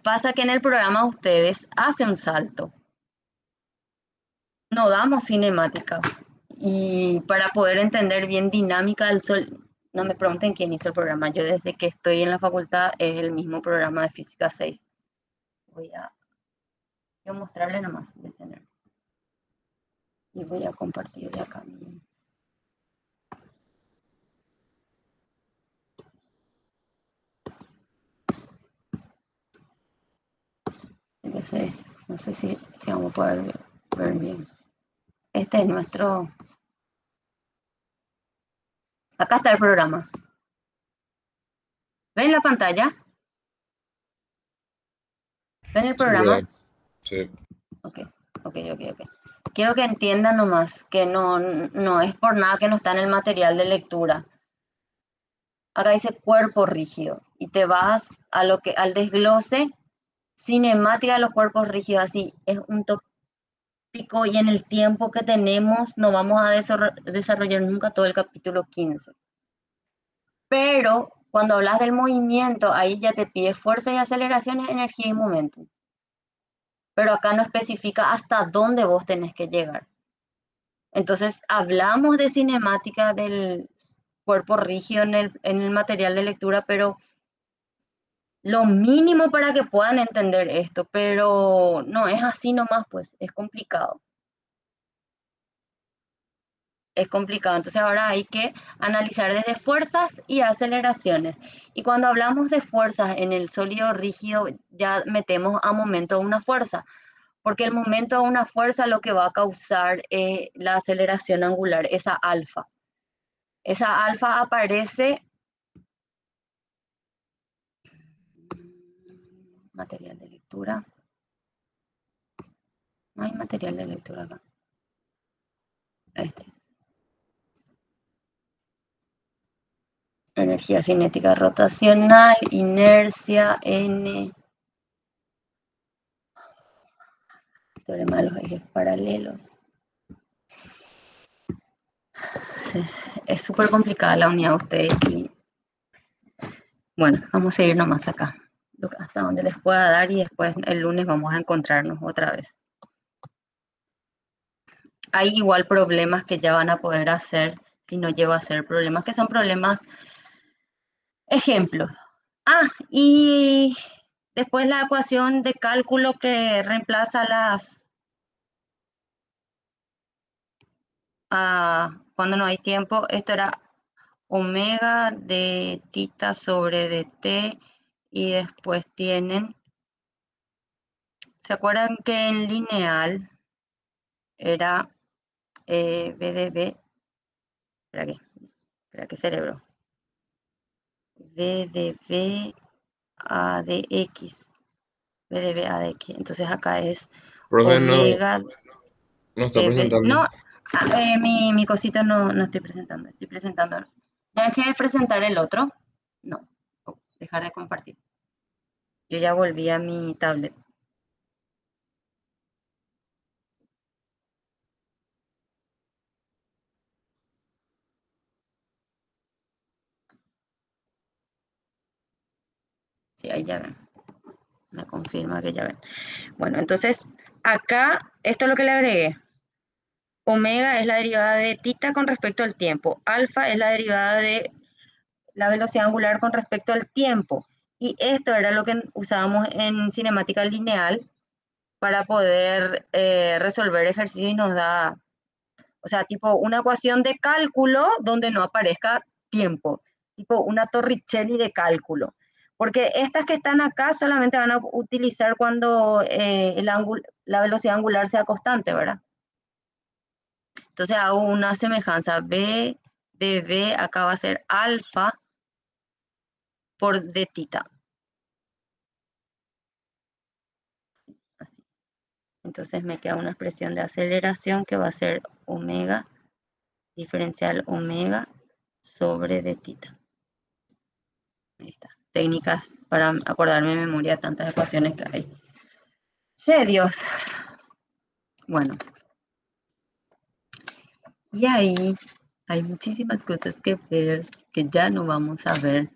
pasa que en el programa ustedes hacen un salto. No damos cinemática. Y para poder entender bien dinámica del sol, no me pregunten quién hizo el programa. Yo desde que estoy en la facultad es el mismo programa de Física 6. Voy a mostrarle nomás, detener. Y voy a compartir de acá. Entonces, no sé si vamos a poder ver bien. Este es nuestro... Acá está el programa. ¿Ven la pantalla? ¿Ven el Sí, programa? sí. Ok, ok, ok, ok. Quiero que entiendan nomás que no es por nada que no está en el material de lectura. Acá dice cuerpo rígido y te vas a al desglose cinemática de los cuerpos rígidos. Así es un tópico y en el tiempo que tenemos no vamos a desarrollar nunca todo el capítulo 15. Pero cuando hablas del movimiento, ahí ya te pide fuerza y aceleraciones, energía y momento. Pero acá no especifica hasta dónde vos tenés que llegar. Entonces, hablamos de cinemática del cuerpo rígido en el material de lectura, pero lo mínimo para que puedan entender esto, pero no es así nomás, pues es complicado. Es complicado. Entonces ahora hay que analizar desde fuerzas y aceleraciones. Y cuando hablamos de fuerzas en el sólido rígido, ya metemos a momento una fuerza, porque el momento de una fuerza lo que va a causar es la aceleración angular, esa alfa. Esa alfa aparece, material de lectura, no hay material de lectura acá. Este es. Energía cinética rotacional, inercia, N, teorema de los ejes paralelos. Es súper complicada la unidad de ustedes y bueno, vamos a seguir nomás acá, hasta donde les pueda dar y después el lunes vamos a encontrarnos otra vez. Hay igual problemas que ya van a poder hacer si no llego a hacer problemas, que son problemas ejemplos. Y después la ecuación de cálculo que reemplaza cuando no hay tiempo, esto era omega de tita sobre de t y después tienen, ¿se acuerdan que en lineal era b de b? Espera qué cerebro. B de b a de x. B de b a de x. Entonces acá es Profe, omega no está de b. presentando. No, mi cosito no estoy presentando. Estoy presentando. ¿Ya dejé de presentar el otro? No. Dejar de compartir. Yo ya volví a mi tablet. Sí, ahí ya ven. Me confirma que ya ven. Bueno, entonces acá, esto es lo que le agregué. Omega es la derivada de tita con respecto al tiempo. Alfa es la derivada de la velocidad angular con respecto al tiempo. Y esto era lo que usábamos en cinemática lineal para poder resolver ejercicios y nos da, o sea, tipo una ecuación de cálculo donde no aparezca tiempo, tipo una Torricelli de cálculo. Porque estas que están acá solamente van a utilizar cuando la velocidad angular sea constante, ¿verdad? Entonces hago una semejanza. B de B acá va a ser alfa por d tita. Así. Entonces me queda una expresión de aceleración que va a ser omega, diferencial omega sobre d tita. Ahí está. Técnicas para acordarme de memoria tantas ecuaciones que hay. ¡Sí, Dios! Bueno. Y ahí hay muchísimas cosas que ver que ya no vamos a ver.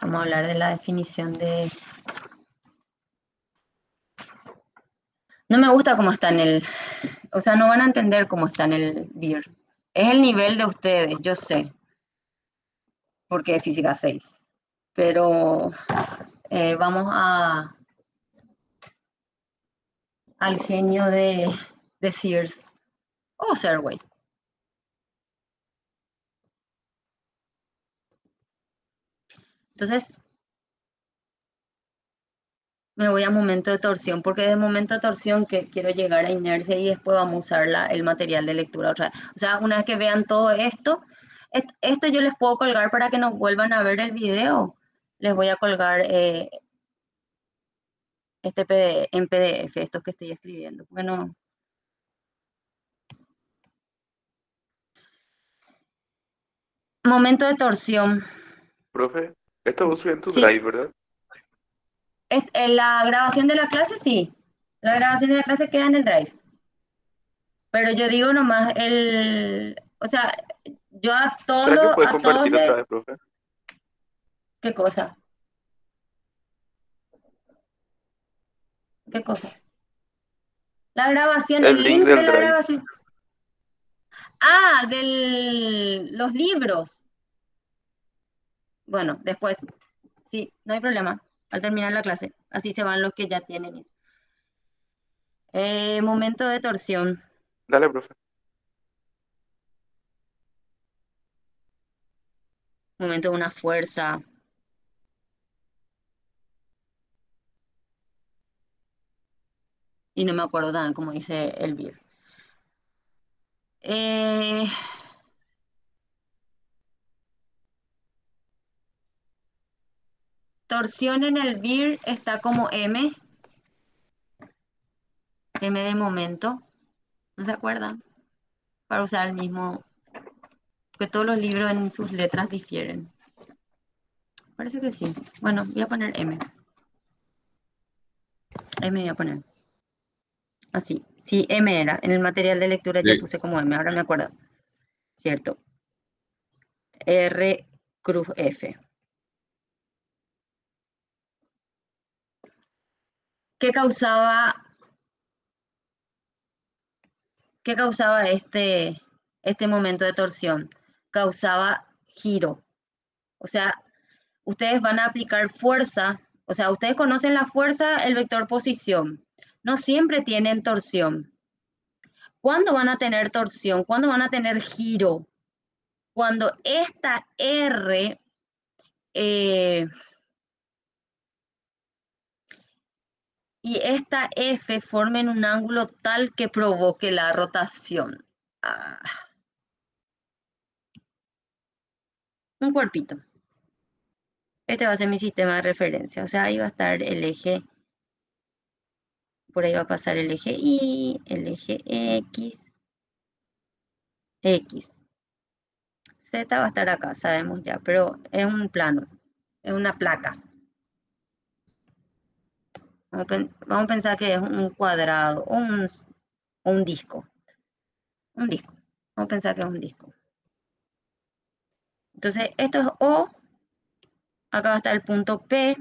Vamos a hablar de la definición de... No me gusta cómo está en el... O sea, no van a entender cómo está en el BIR. Es el nivel de ustedes, yo sé. Porque es física 6. Pero vamos al genio de Sears o Serway. Entonces, Me voy a momento de torsión, porque de momento de torsión que quiero llegar a inercia y después vamos a usar el material de lectura otra vez. O sea, una vez que vean todo esto, esto yo les puedo colgar para que nos vuelvan a ver el video. Les voy a colgar en PDF, estos que estoy escribiendo. Bueno, momento de torsión. Profe, esto vos subí en tu Sí, drive, ¿verdad? en la grabación de la clase sí. La grabación de la clase queda en el Drive. Pero yo digo nomás o sea, yo ¿Será que puedes a todos compartir otra les, vez, profe? ¿qué cosa? ¿Qué cosa? La grabación, El el link link de del la drive. grabación. Ah, los libros. Bueno, después, sí, no hay problema. Al terminar la clase, así se van los que ya tienen. Momento de torsión, Dale, profe. momento de una fuerza. Y no me acuerdo también cómo dice el BIR. Eh, torsión en el BIR está como M de momento. ¿No se acuerdan? Para usar el mismo, que todos los libros en sus letras difieren. Parece que sí. Bueno, voy a poner M. M voy a poner. Así. Sí, M era. En el material de lectura yo Sí. puse como M, ahora me acuerdo. Cierto. R cruz F. ¿Qué causaba, qué causaba este momento de torsión? Causaba giro. O sea, ustedes van a aplicar fuerza. O sea, ustedes conocen la fuerza, el vector posición. No siempre tienen torsión. ¿Cuándo van a tener torsión? ¿Cuándo van a tener giro? Cuando esta R y esta F formen un ángulo tal que provoque la rotación. Ah, un cuerpito. Este va a ser mi sistema de referencia. O sea, ahí va a estar el eje, por ahí va a pasar el eje Y, el eje X, X. Z va a estar acá, sabemos ya, pero es un plano, es una placa. Vamos a pensar que es un cuadrado o un disco. Un disco. Vamos a pensar que es un disco. Entonces, esto es O. Acá va a estar el punto P.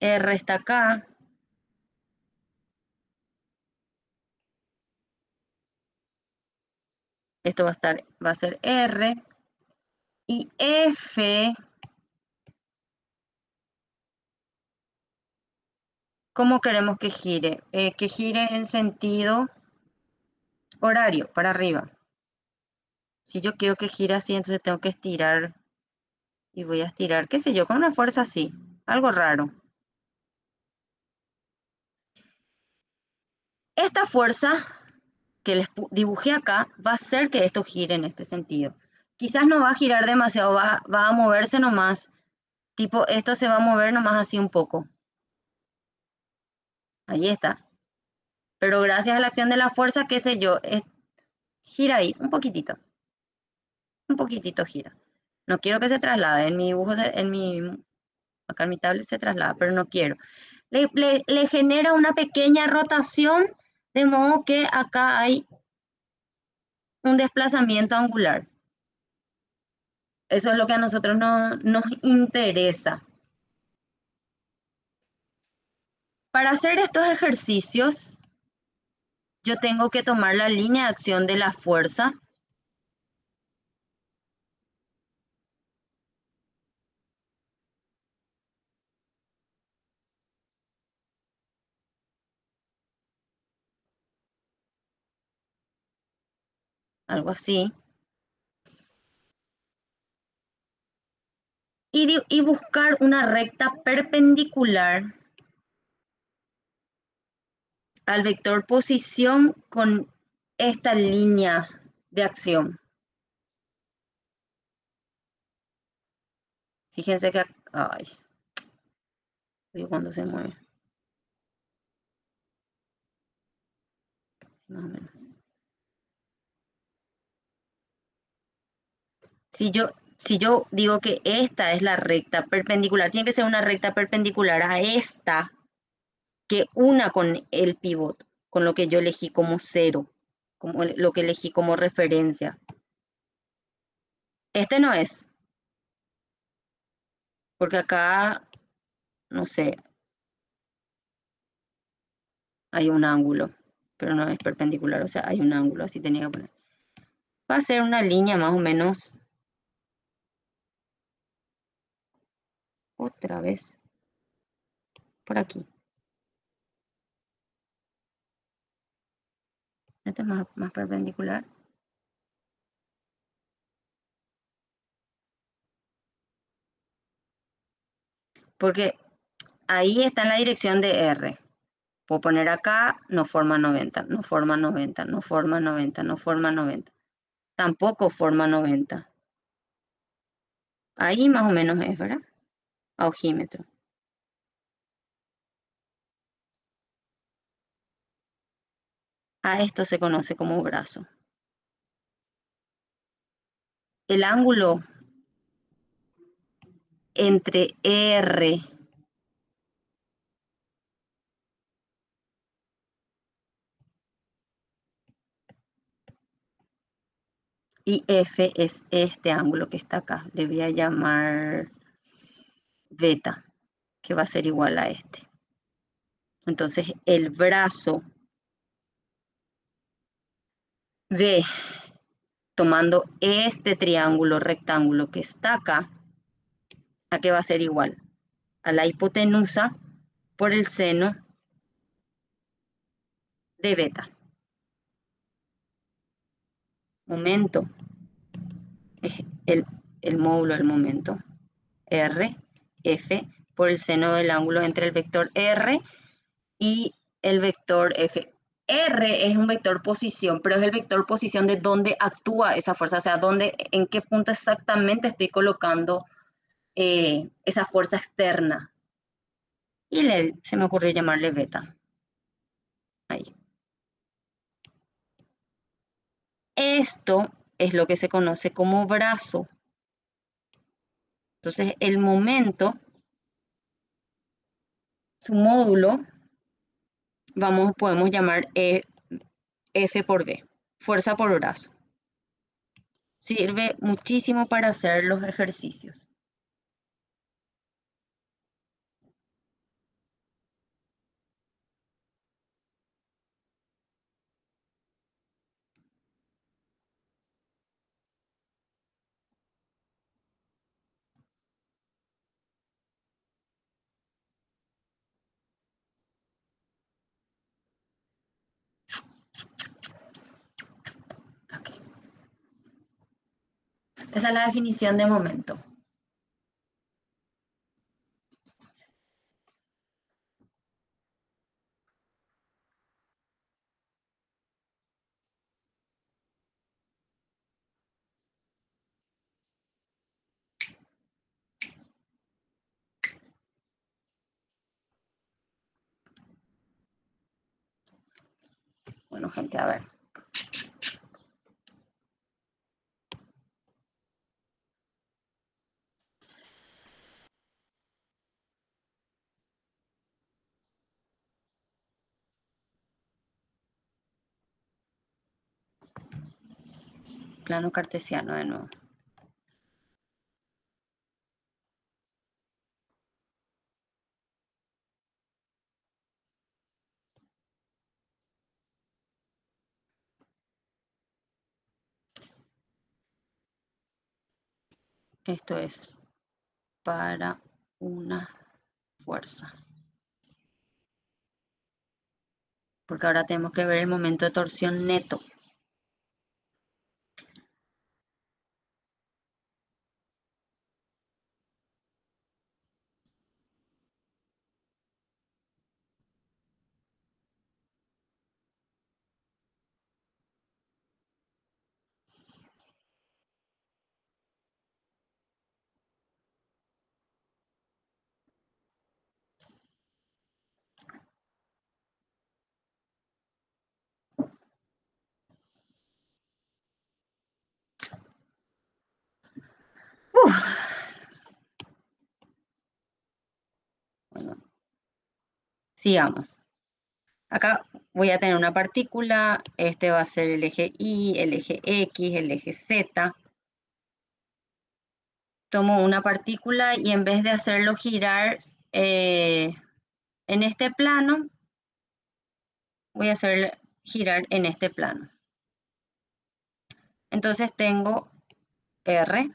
R está acá. Esto va a ser R. Y F, ¿cómo queremos que gire? Que gire en sentido horario, para arriba. Si yo quiero que gire así, entonces tengo que estirar. Y voy a estirar, qué sé yo, con una fuerza así. Algo raro. Esta fuerza que les dibujé acá va a hacer que esto gire en este sentido. Quizás no va a girar demasiado, va a moverse nomás. Tipo, esto se va a mover nomás así un poco. Ahí está. Pero gracias a la acción de la fuerza, qué sé yo, gira ahí, un poquitito. Un poquitito gira. No quiero que se traslade. En mi dibujo, acá en mi tablet se traslada, pero no quiero. Le genera una pequeña rotación, de modo que acá hay un desplazamiento angular. Eso es lo que a nosotros nos interesa. Para hacer estos ejercicios, yo tengo que tomar la línea de acción de la fuerza. Algo así. y buscar una recta perpendicular al vector posición con esta línea de acción. Fíjense que, ay, digo cuando se mueve. Más o menos. Si yo digo que esta es la recta perpendicular, tiene que ser una recta perpendicular a esta que una con el pivot, con lo que yo elegí como cero, como lo que elegí como referencia. Este no es, porque acá, no sé, hay un ángulo, pero no es perpendicular, o sea, hay un ángulo, así tenía que poner. Va a ser una línea más o menos, otra vez, por aquí. Este es más perpendicular. Porque ahí está en la dirección de R. Puedo poner acá, no forma 90, no forma 90, no forma 90, no forma 90. Tampoco forma 90. Ahí más o menos es, ¿verdad? A ojímetro. A esto se conoce como brazo. El ángulo entre R y F es este ángulo que está acá. Le voy a llamar beta, que va a ser igual a este. Entonces el brazo de, tomando este triángulo rectángulo que está acá, ¿a qué va a ser igual? A la hipotenusa por el seno de beta. Momento es el módulo del momento. R, F, por el seno del ángulo entre el vector R y el vector F. R es un vector posición, pero es el vector posición de dónde actúa esa fuerza, o sea, en qué punto exactamente estoy colocando esa fuerza externa. Y se me ocurrió llamarle beta. Ahí. Esto es lo que se conoce como brazo. Entonces, el momento, su módulo, podemos llamar F por B, fuerza por brazo. Sirve muchísimo para hacer los ejercicios. Okay. Esa es la definición de momento. Bueno, gente, a ver. Plano cartesiano de nuevo. Esto es para una fuerza. Porque ahora tenemos que ver el momento de torsión neto. Bueno, sigamos. Acá voy a tener una partícula, este va a ser el eje Y, el eje X, el eje Z. Tomo una partícula y en vez de hacerlo girar en este plano, voy a hacer girar en este plano. Entonces tengo R.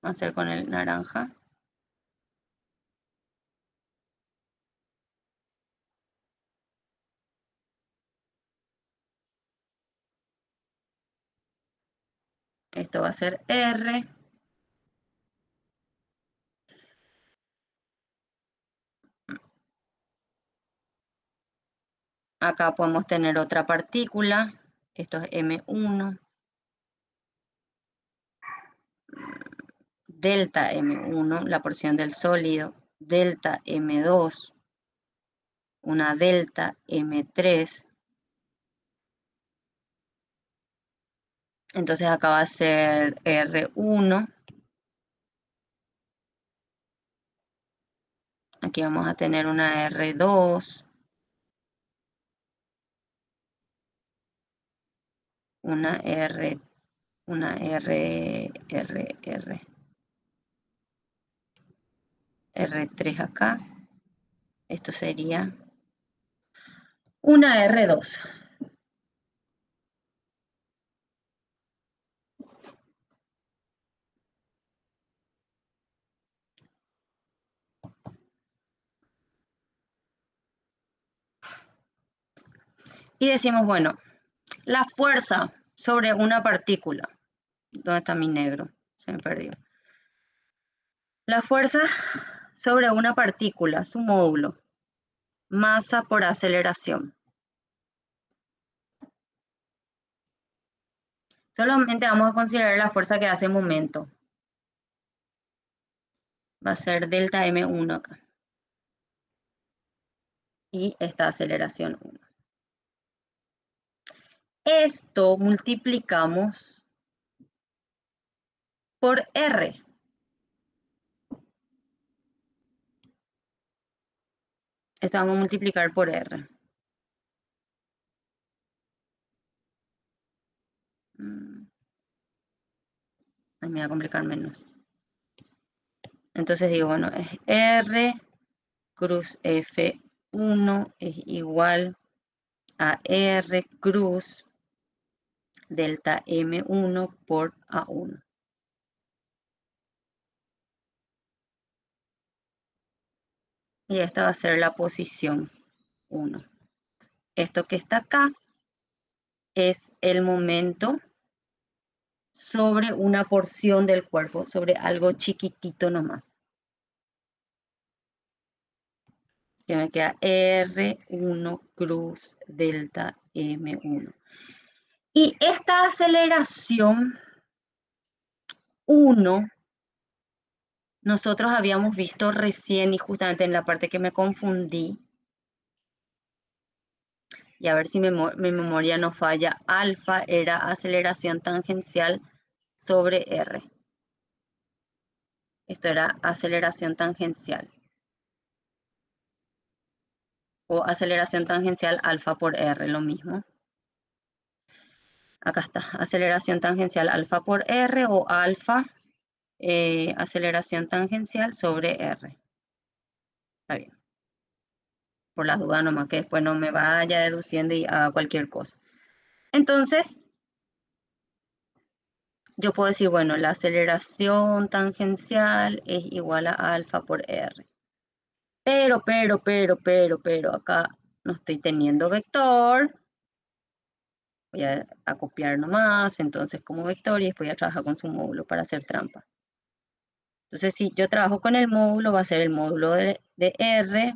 Vamos a hacer con el naranja. Esto va a ser R. Acá podemos tener otra partícula. Esto es M1. Delta M1, la porción del sólido. Delta M2. Una delta M3. Entonces acá va a ser R1. Aquí vamos a tener una R2. Una R. Una R3 acá. Esto sería una R2. Y decimos, bueno, la fuerza sobre una partícula. ¿Dónde está mi negro? Se me perdió. La fuerza sobre una partícula, su módulo. Masa por aceleración. Solamente vamos a considerar la fuerza que hace momento. Va a ser delta M1 acá. Y esta aceleración 1. Esto multiplicamos por R. Esto vamos a multiplicar por R. Ay, me va a complicar menos. Entonces digo, bueno, es R cruz F1 es igual a R cruz delta M1 por A1. Y esta va a ser la posición 1. Esto que está acá es el momento sobre una porción del cuerpo, sobre algo chiquitito nomás. Que me queda R1 cruz delta M1. Y esta aceleración 1, nosotros habíamos visto recién y justamente en la parte que me confundí, y a ver si mi memoria no falla, alfa era aceleración tangencial sobre R. Esto era aceleración tangencial. O aceleración tangencial alfa por R, lo mismo. Acá está, aceleración tangencial alfa por R o alfa, aceleración tangencial sobre R. Está bien. Por las dudas nomás, que después no me vaya deduciendo y haga cualquier cosa. Entonces, yo puedo decir, bueno, la aceleración tangencial es igual a alfa por R. Pero, acá no estoy teniendo vector. Voy a copiar nomás, entonces como vector y después voy a trabajar con su módulo para hacer trampa. Entonces, si yo trabajo con el módulo, va a ser el módulo de R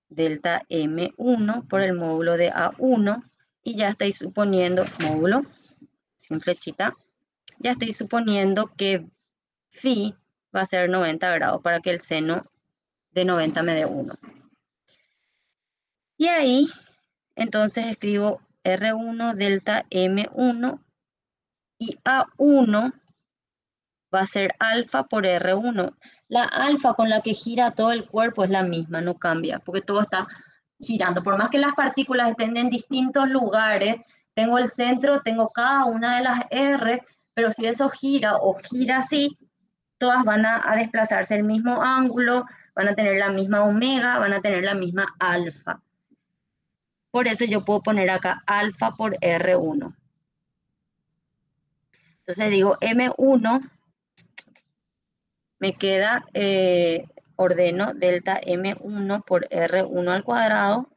delta M1 por el módulo de A1 y ya estoy suponiendo módulo sin flechita, ya estoy suponiendo que phi va a ser 90 grados para que el seno de 90 me dé 1. Y ahí, entonces escribo R1 delta M1 y A1 va a ser alfa por R1. La alfa con la que gira todo el cuerpo es la misma, no cambia, porque todo está girando. Por más que las partículas estén en distintos lugares, tengo el centro, tengo cada una de las R, pero si eso gira o gira así, todas van a desplazarse el mismo ángulo, van a tener la misma omega, van a tener la misma alfa. Por eso yo puedo poner acá alfa por R1. Entonces digo M1, me queda, ordeno delta M1 por R1 al cuadrado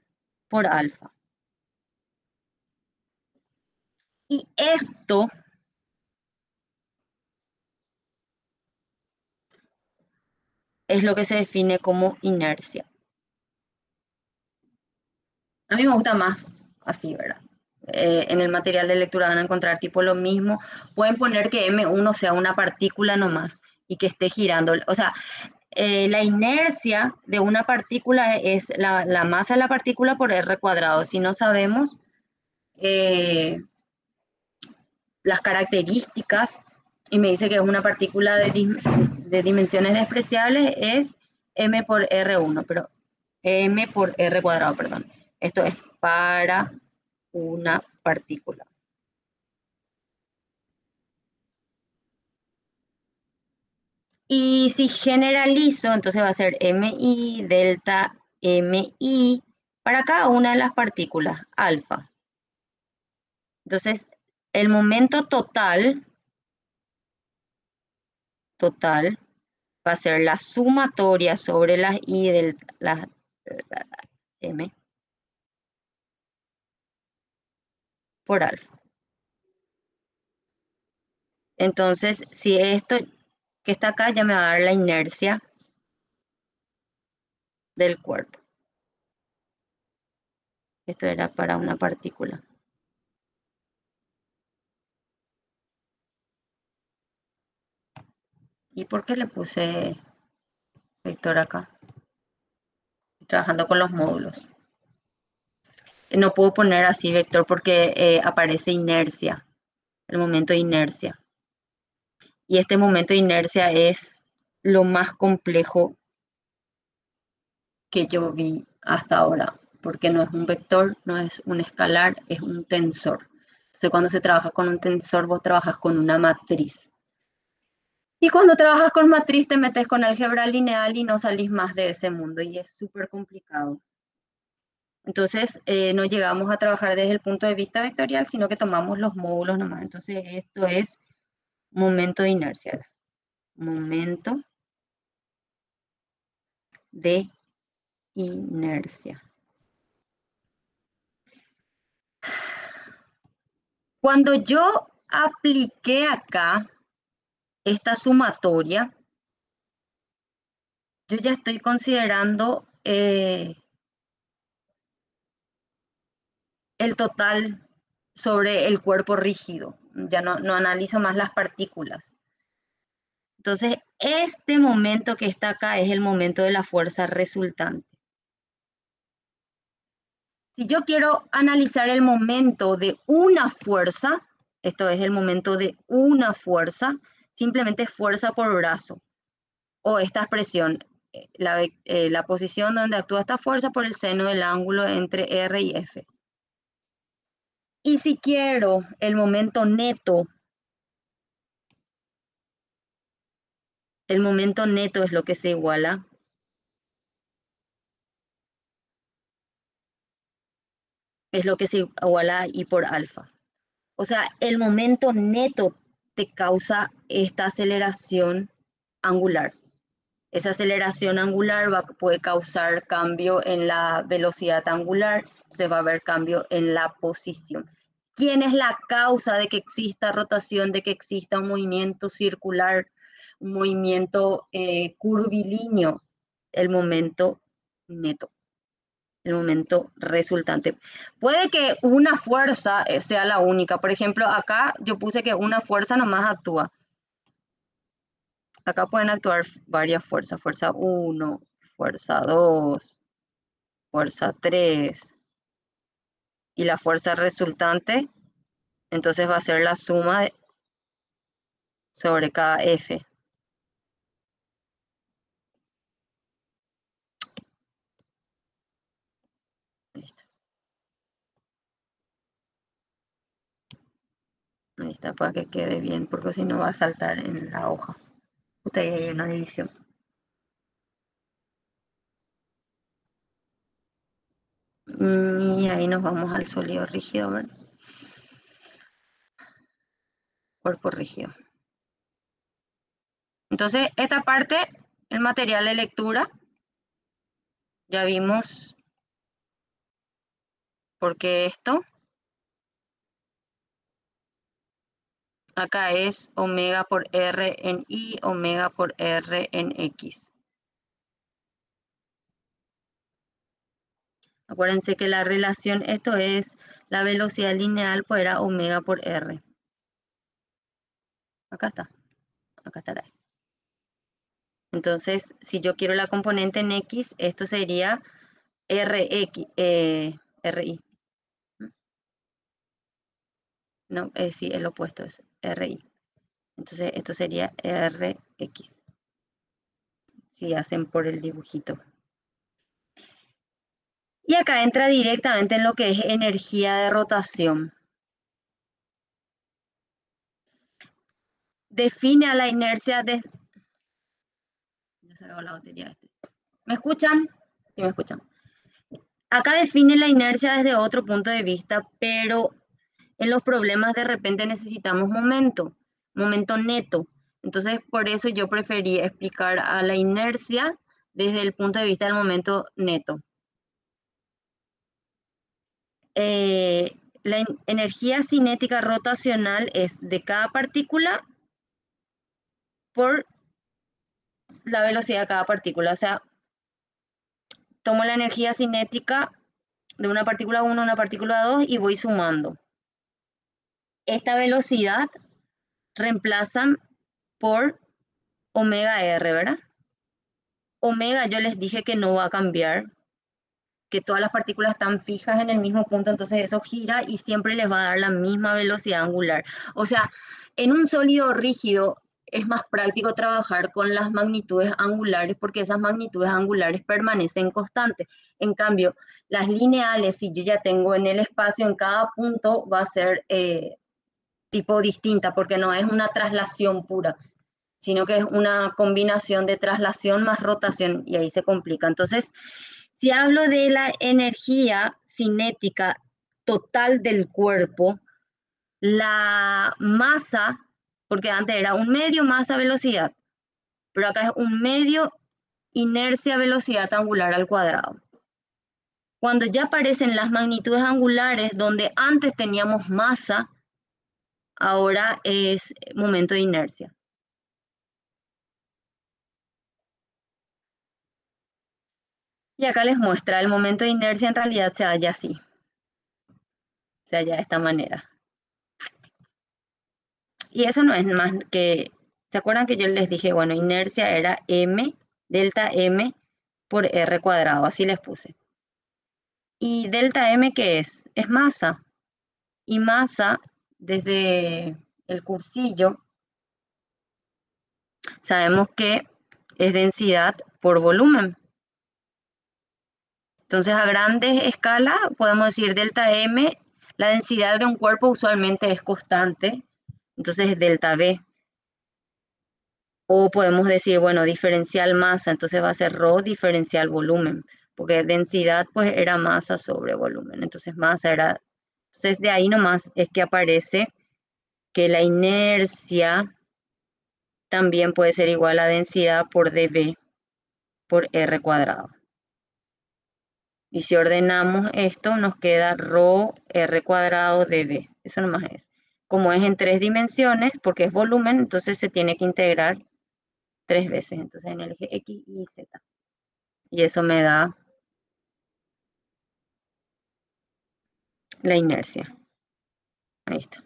por alfa. Y esto es lo que se define como inercia. A mí me gusta más así, ¿verdad? En el material de lectura van a encontrar tipo lo mismo. Pueden poner que M1 sea una partícula nomás y que esté girando. O sea, la inercia de una partícula es la masa de la partícula por R cuadrado. Si no sabemos las características y me dice que es una partícula de dimensiones despreciables, es M por R1, pero M por R cuadrado, perdón. Esto es para una partícula. Y si generalizo, entonces va a ser MI delta MI para cada una de las partículas, alfa. Entonces, el momento total va a ser la sumatoria sobre las I de las M por alfa. Entonces, si esto que está acá ya me va a dar la inercia del cuerpo. Esto era para una partícula. ¿Y por qué le puse vector acá? Estoy trabajando con los módulos. No puedo poner así vector porque aparece inercia, el momento de inercia. Y este momento de inercia es lo más complejo que yo vi hasta ahora, porque no es un vector, no es un escalar, es un tensor. Entonces, cuando se trabaja con un tensor, vos trabajas con una matriz. Y cuando trabajas con matriz, te metes con álgebra lineal y no salís más de ese mundo, y es súper complicado. Entonces, no llegamos a trabajar desde el punto de vista vectorial, sino que tomamos los módulos nomás. Entonces, esto es momento de inercia. Momento de inercia. Cuando yo apliqué acá esta sumatoria, yo ya estoy considerando el total sobre el cuerpo rígido. Ya no analizo más las partículas. Entonces, este momento que está acá es el momento de la fuerza resultante. Si yo quiero analizar el momento de una fuerza, esto es el momento de una fuerza, simplemente fuerza por brazo. O esta expresión, la posición donde actúa esta fuerza por el seno del ángulo entre R y F. Y si quiero el momento neto es lo que se iguala a I por alfa. O sea, el momento neto te causa esta aceleración angular. Esa aceleración angular puede causar cambio en la velocidad angular, se va a ver cambio en la posición. ¿Quién es la causa de que exista rotación, de que exista un movimiento circular, un movimiento curvilíneo? El momento neto, el momento resultante. Puede que una fuerza sea la única. Por ejemplo, acá yo puse que una fuerza nomás actúa. Acá pueden actuar varias fuerzas. Fuerza 1, fuerza 2, fuerza 3. y la fuerza resultante, entonces va a ser la suma sobre cada F. Listo. Ahí está, para que quede bien, porque si no va a saltar en la hoja. Justo ahí hay una división. Y ahí nos vamos al sólido rígido, ¿verdad? Cuerpo rígido. Entonces, esta parte, el material de lectura, ya vimos por qué esto. Acá es omega por R en Y, omega por R en X. Acuérdense que la relación, esto es la velocidad lineal, pues era omega por R. Acá estará. Entonces, si yo quiero la componente en X, esto sería RX, RI. No, sí, el opuesto es RI. Entonces, esto sería RX. Si hacen por el dibujito. Y acá entra directamente en lo que es energía de rotación. Define a la inercia de... Ya se acabó la batería. ¿Me escuchan? Sí, me escuchan. Acá define la inercia desde otro punto de vista, pero en los problemas de repente necesitamos momento neto. Entonces, por eso yo preferí explicar a la inercia desde el punto de vista del momento neto. La energía cinética rotacional es de cada partícula por la velocidad de cada partícula. O sea, tomo la energía cinética de una partícula 1 a una partícula 2 y voy sumando. Esta velocidad reemplazan por omega R, ¿verdad? Omega yo les dije que no va a cambiar, que todas las partículas están fijas en el mismo punto, entonces eso gira y siempre les va a dar la misma velocidad angular. O sea, en un sólido rígido es más práctico trabajar con las magnitudes angulares porque esas magnitudes angulares permanecen constantes. En cambio, las lineales, si yo ya tengo en el espacio, en cada punto va a ser tipo distinta porque no es una traslación pura, sino que es una combinación de traslación más rotación y ahí se complica. Entonces, si hablo de la energía cinética total del cuerpo, la masa, porque antes era un medio masa velocidad, pero acá es un medio inercia velocidad angular al cuadrado. Cuando ya aparecen las magnitudes angulares donde antes teníamos masa, ahora es momento de inercia. Y acá les muestra el momento de inercia en realidad se halla así. Se halla de esta manera. Y eso no es más que, ¿se acuerdan que yo les dije, bueno, inercia era m, delta m por r cuadrado, así les puse. ¿Y delta m qué es? Es masa. Y masa, desde el cursillo, sabemos que es densidad por volumen. Entonces, a grandes escalas, podemos decir delta m, la densidad de un cuerpo usualmente es constante, entonces es delta v. O podemos decir, bueno, diferencial masa, entonces va a ser ρ diferencial volumen, porque densidad pues era masa sobre volumen, entonces masa era... Entonces de ahí nomás es que aparece que la inercia también puede ser igual a densidad por dv por r cuadrado. Y si ordenamos esto, nos queda ρ r cuadrado dv. Eso nomás es. Como es en 3 dimensiones, porque es volumen, entonces se tiene que integrar 3 veces. Entonces en el eje X, Y, Z. Y eso me da la inercia. Ahí está.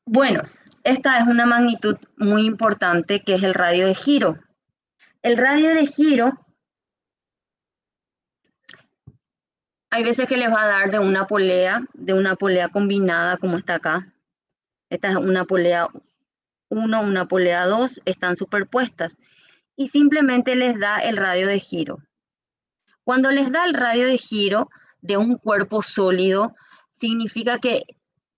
Bueno, esta es una magnitud muy importante que es el radio de giro. El radio de giro Hay veces que les va a dar de una polea combinada como está acá. Esta es una polea 1, una polea 2, están superpuestas. Y simplemente les da el radio de giro. Cuando les da el radio de giro de un cuerpo sólido, significa que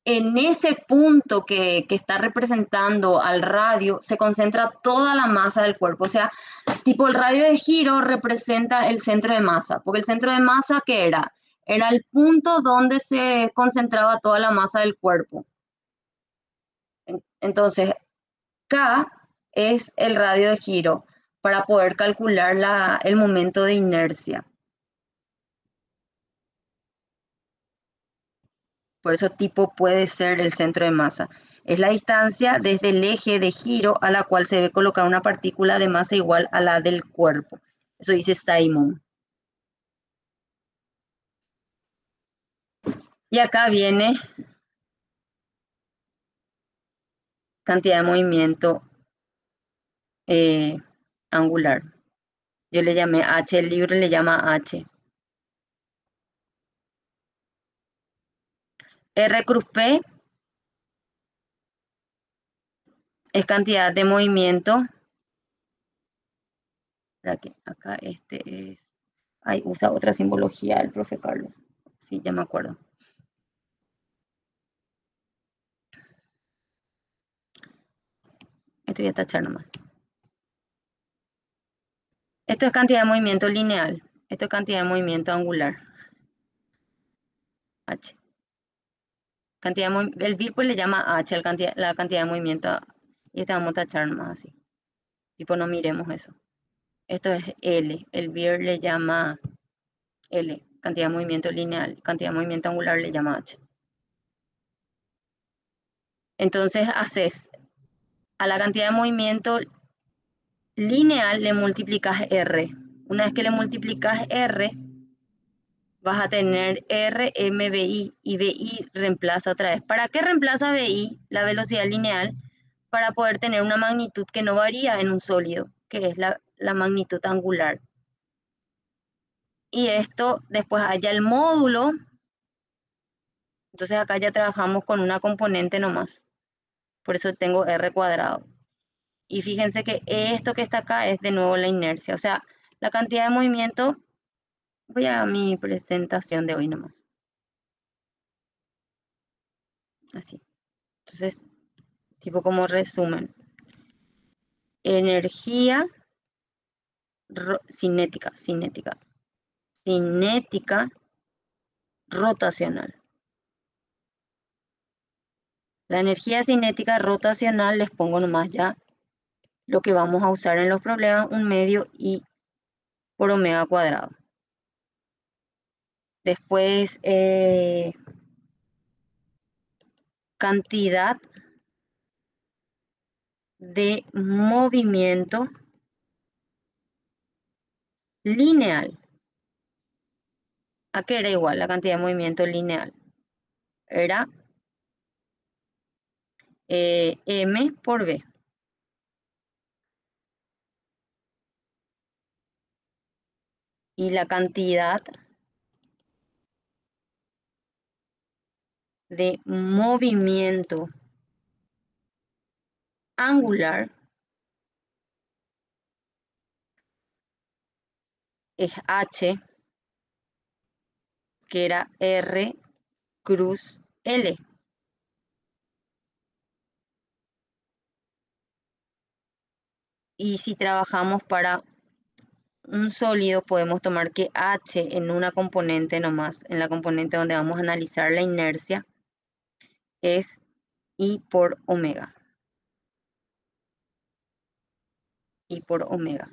en ese punto que está representando al radio se concentra toda la masa del cuerpo. O sea, tipo el radio de giro representa el centro de masa, porque el centro de masa, ¿qué era? Era el punto donde se concentraba toda la masa del cuerpo. Entonces, K es el radio de giro para poder calcular el momento de inercia. Por eso tipo puede ser el centro de masa. Es la distancia desde el eje de giro a la cual se debe colocar una partícula de masa igual a la del cuerpo. Eso dice Simon. Y acá viene cantidad de movimiento angular. Yo le llamé H, el libro le llama H. R cruz P es cantidad de movimiento. Acá este es... Ay, usa otra simbología el profe Carlos. Sí, ya me acuerdo. Esto voy a tachar nomás. Esto es cantidad de movimiento lineal. Esto es cantidad de movimiento angular. H. El vir pues le llama H la cantidad de movimiento. Y este vamos a tachar nomás así. Tipo no miremos eso. Esto es L. El vir le llama L. Cantidad de movimiento lineal. Cantidad de movimiento angular le llama H. Entonces haces a la cantidad de movimiento lineal le multiplicas R. Una vez que le multiplicas R, vas a tener RMBI y BI reemplaza otra vez. ¿Para qué reemplaza BI, la velocidad lineal? Para poder tener una magnitud que no varía en un sólido, que es la magnitud angular. Y esto después haya el módulo. Entonces acá ya trabajamos con una componente nomás. Por eso tengo R cuadrado. Y fíjense que esto que está acá es de nuevo la inercia. O sea, la cantidad de movimiento. Voy a mi presentación de hoy nomás. Así. Entonces, tipo como resumen. Energía cinética rotacional. La energía cinética rotacional, les pongo nomás ya lo que vamos a usar en los problemas, 1/2 I por omega cuadrado. Después, cantidad de movimiento lineal. ¿A qué era igual la cantidad de movimiento lineal? Era M por B. Y la cantidad de movimiento angular es H, que era R cruz L. Y si trabajamos para un sólido, podemos tomar que H en una componente nomás, en la componente donde vamos a analizar la inercia, es I por omega. I por omega.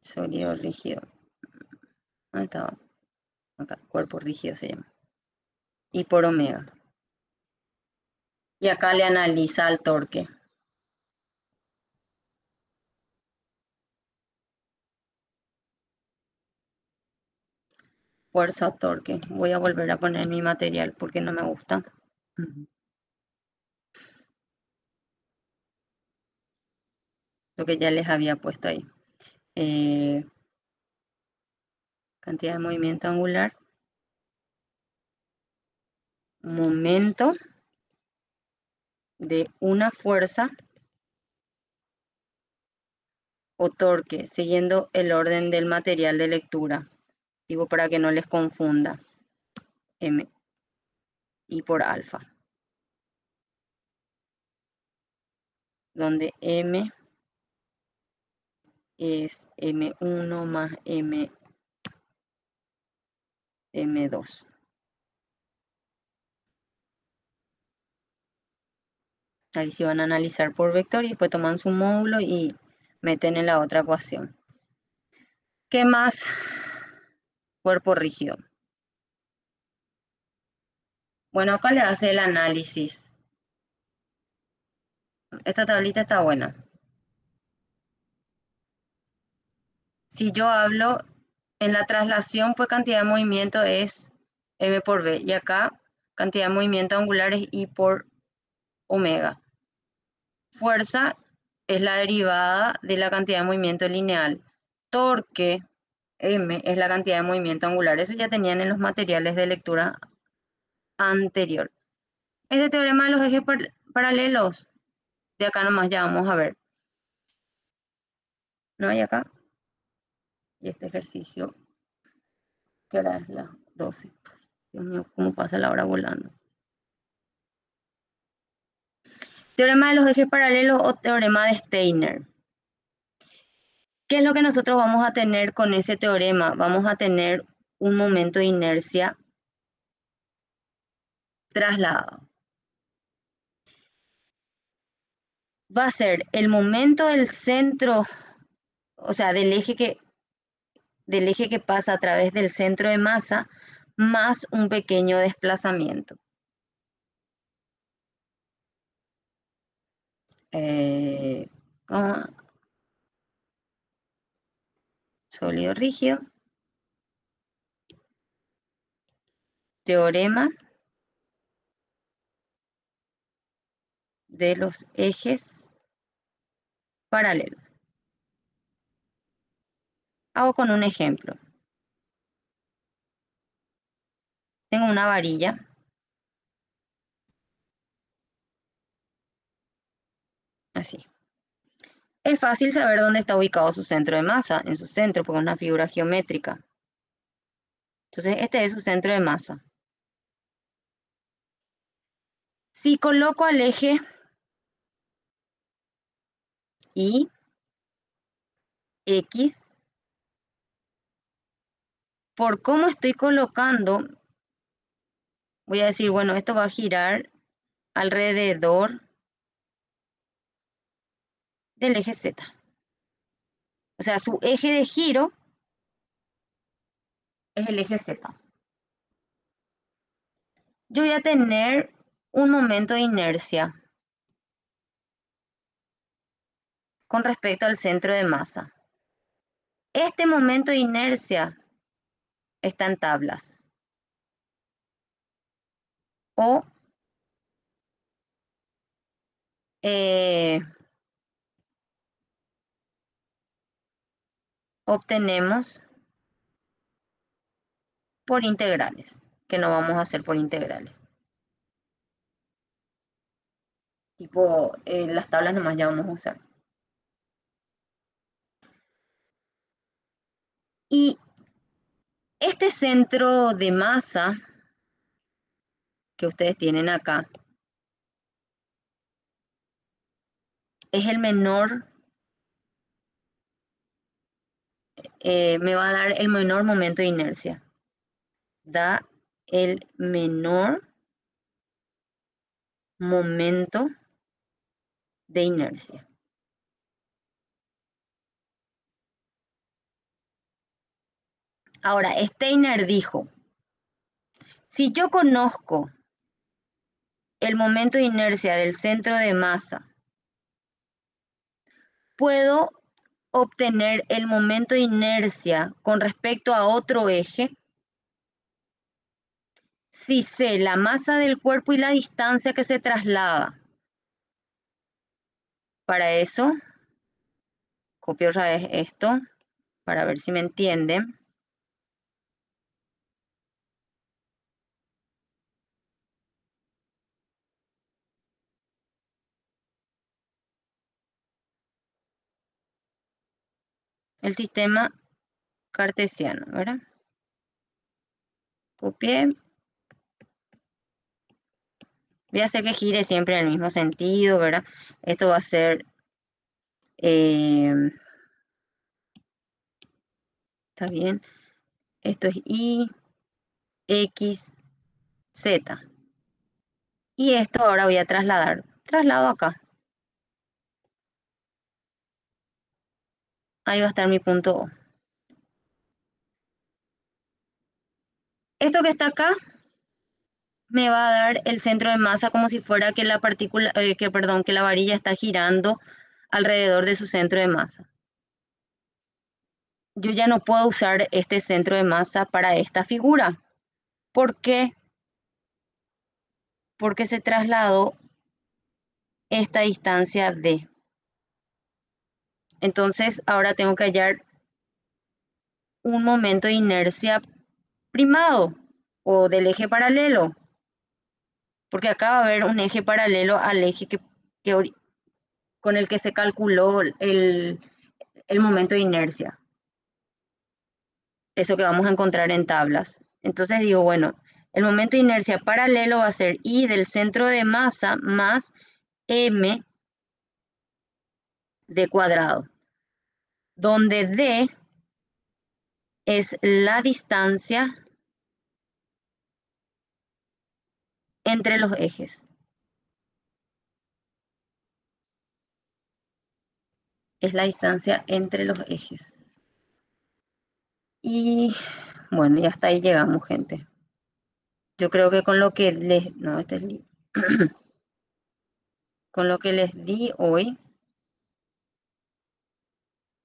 Sólido rígido. ¿Dónde estaba? Acá, cuerpo rígido se llama. I por omega. Y acá le analiza el torque. Fuerza, torque. Voy a volver a poner mi material porque no me gusta. Lo que ya les había puesto ahí. cantidad de movimiento angular, momento de una fuerza o torque, siguiendo el orden del material de lectura, digo para que no les confunda, M y por alfa, donde M es M1 más M2. Ahí sí van a analizar por vector y después toman su módulo y meten en la otra ecuación. ¿Qué más? Cuerpo rígido. Bueno, acá le hace el análisis. Esta tablita está buena. Si yo hablo en la traslación, pues cantidad de movimiento es M por B. Y acá cantidad de movimiento angular es I por omega. Fuerza es la derivada de la cantidad de movimiento lineal. Torque, M, es la cantidad de movimiento angular. Eso ya tenían en los materiales de lectura anterior. Este teorema de los ejes paralelos, de acá nomás ya vamos a ver. No hay acá. Y este ejercicio, que ahora es las 12. Dios mío, cómo pasa la hora volando. Teorema de los ejes paralelos o teorema de Steiner. ¿Qué es lo que nosotros vamos a tener con ese teorema? Vamos a tener un momento de inercia trasladado. Va a ser el momento del centro, o sea, del eje que pasa a través del centro de masa, más un pequeño desplazamiento. Sólido rígido. Teorema de los ejes paralelos. Hago con un ejemplo. Tengo una varilla. Así. Es fácil saber dónde está ubicado su centro de masa, en su centro, porque es una figura geométrica. Entonces, este es su centro de masa. Si coloco al eje Y, X, por cómo estoy colocando, voy a decir, bueno, esto va a girar alrededor del eje Z. O sea, su eje de giro es el eje Z. Yo voy a tener un momento de inercia con respecto al centro de masa. Este momento de inercia está en tablas. O obtenemos por integrales, que no vamos a hacer por integrales. Tipo, las tablas nomás ya vamos a usar. Y este centro de masa que ustedes tienen acá es el menor, me va a dar el menor momento de inercia. Da el menor momento de inercia. Ahora, Steiner dijo, si yo conozco el momento de inercia del centro de masa, puedo obtener el momento de inercia con respecto a otro eje si sé la masa del cuerpo y la distancia que se traslada. Para eso, copio otra vez esto, para ver si me entienden. el sistema cartesiano, ¿verdad? Copié. Voy a hacer que gire siempre en el mismo sentido, ¿verdad? Esto va a ser... está bien. Esto es Y, X, Z. Y esto ahora voy a trasladar. Traslado acá. Ahí va a estar mi punto O. Esto que está acá me va a dar el centro de masa como si fuera que la partícula, que la varilla está girando alrededor de su centro de masa. Yo ya no puedo usar este centro de masa para esta figura. ¿Por qué? Porque se trasladó esta distancia D. Entonces ahora tengo que hallar un momento de inercia primado o del eje paralelo. Porque acá va a haber un eje paralelo al eje con el que se calculó el momento de inercia. Eso que vamos a encontrar en tablas. Entonces digo, bueno, el momento de inercia paralelo va a ser I del centro de masa más M d cuadrado, donde D es la distancia entre los ejes. Es la distancia entre los ejes. Y bueno, y hasta ahí llegamos, gente. Yo creo que con lo que les... No, este es... con lo que les di hoy,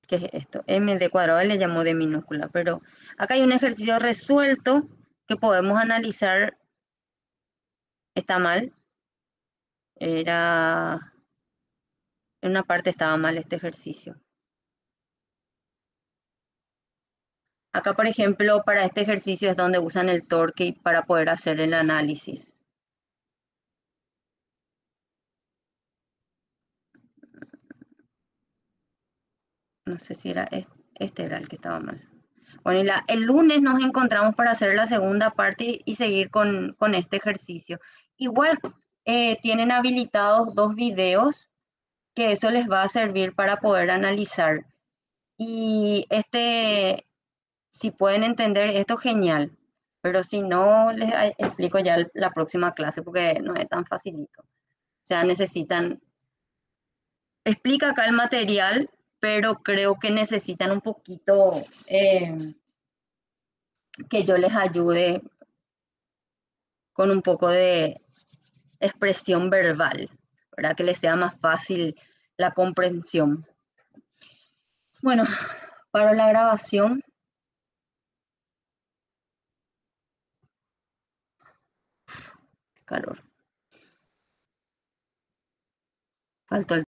que es esto, m d cuadrado, le llamo de minúscula, pero acá hay un ejercicio resuelto que podemos analizar. Está mal, en una parte estaba mal este ejercicio. Acá, por ejemplo, para este ejercicio es donde usan el torque para poder hacer el análisis. No sé si era este era el que estaba mal. Bueno, y el lunes nos encontramos para hacer la segunda parte y seguir con este ejercicio. Igual tienen habilitados 2 videos que eso les va a servir para poder analizar. Y si pueden entender esto, genial. Pero si no, les explico ya la próxima clase porque no es tan facilito. O sea, necesitan... Explica acá el material, pero creo que necesitan un poquito que yo les ayude con un poco de expresión verbal, para que les sea más fácil la comprensión. Bueno, para la grabación. Calor. Faltó el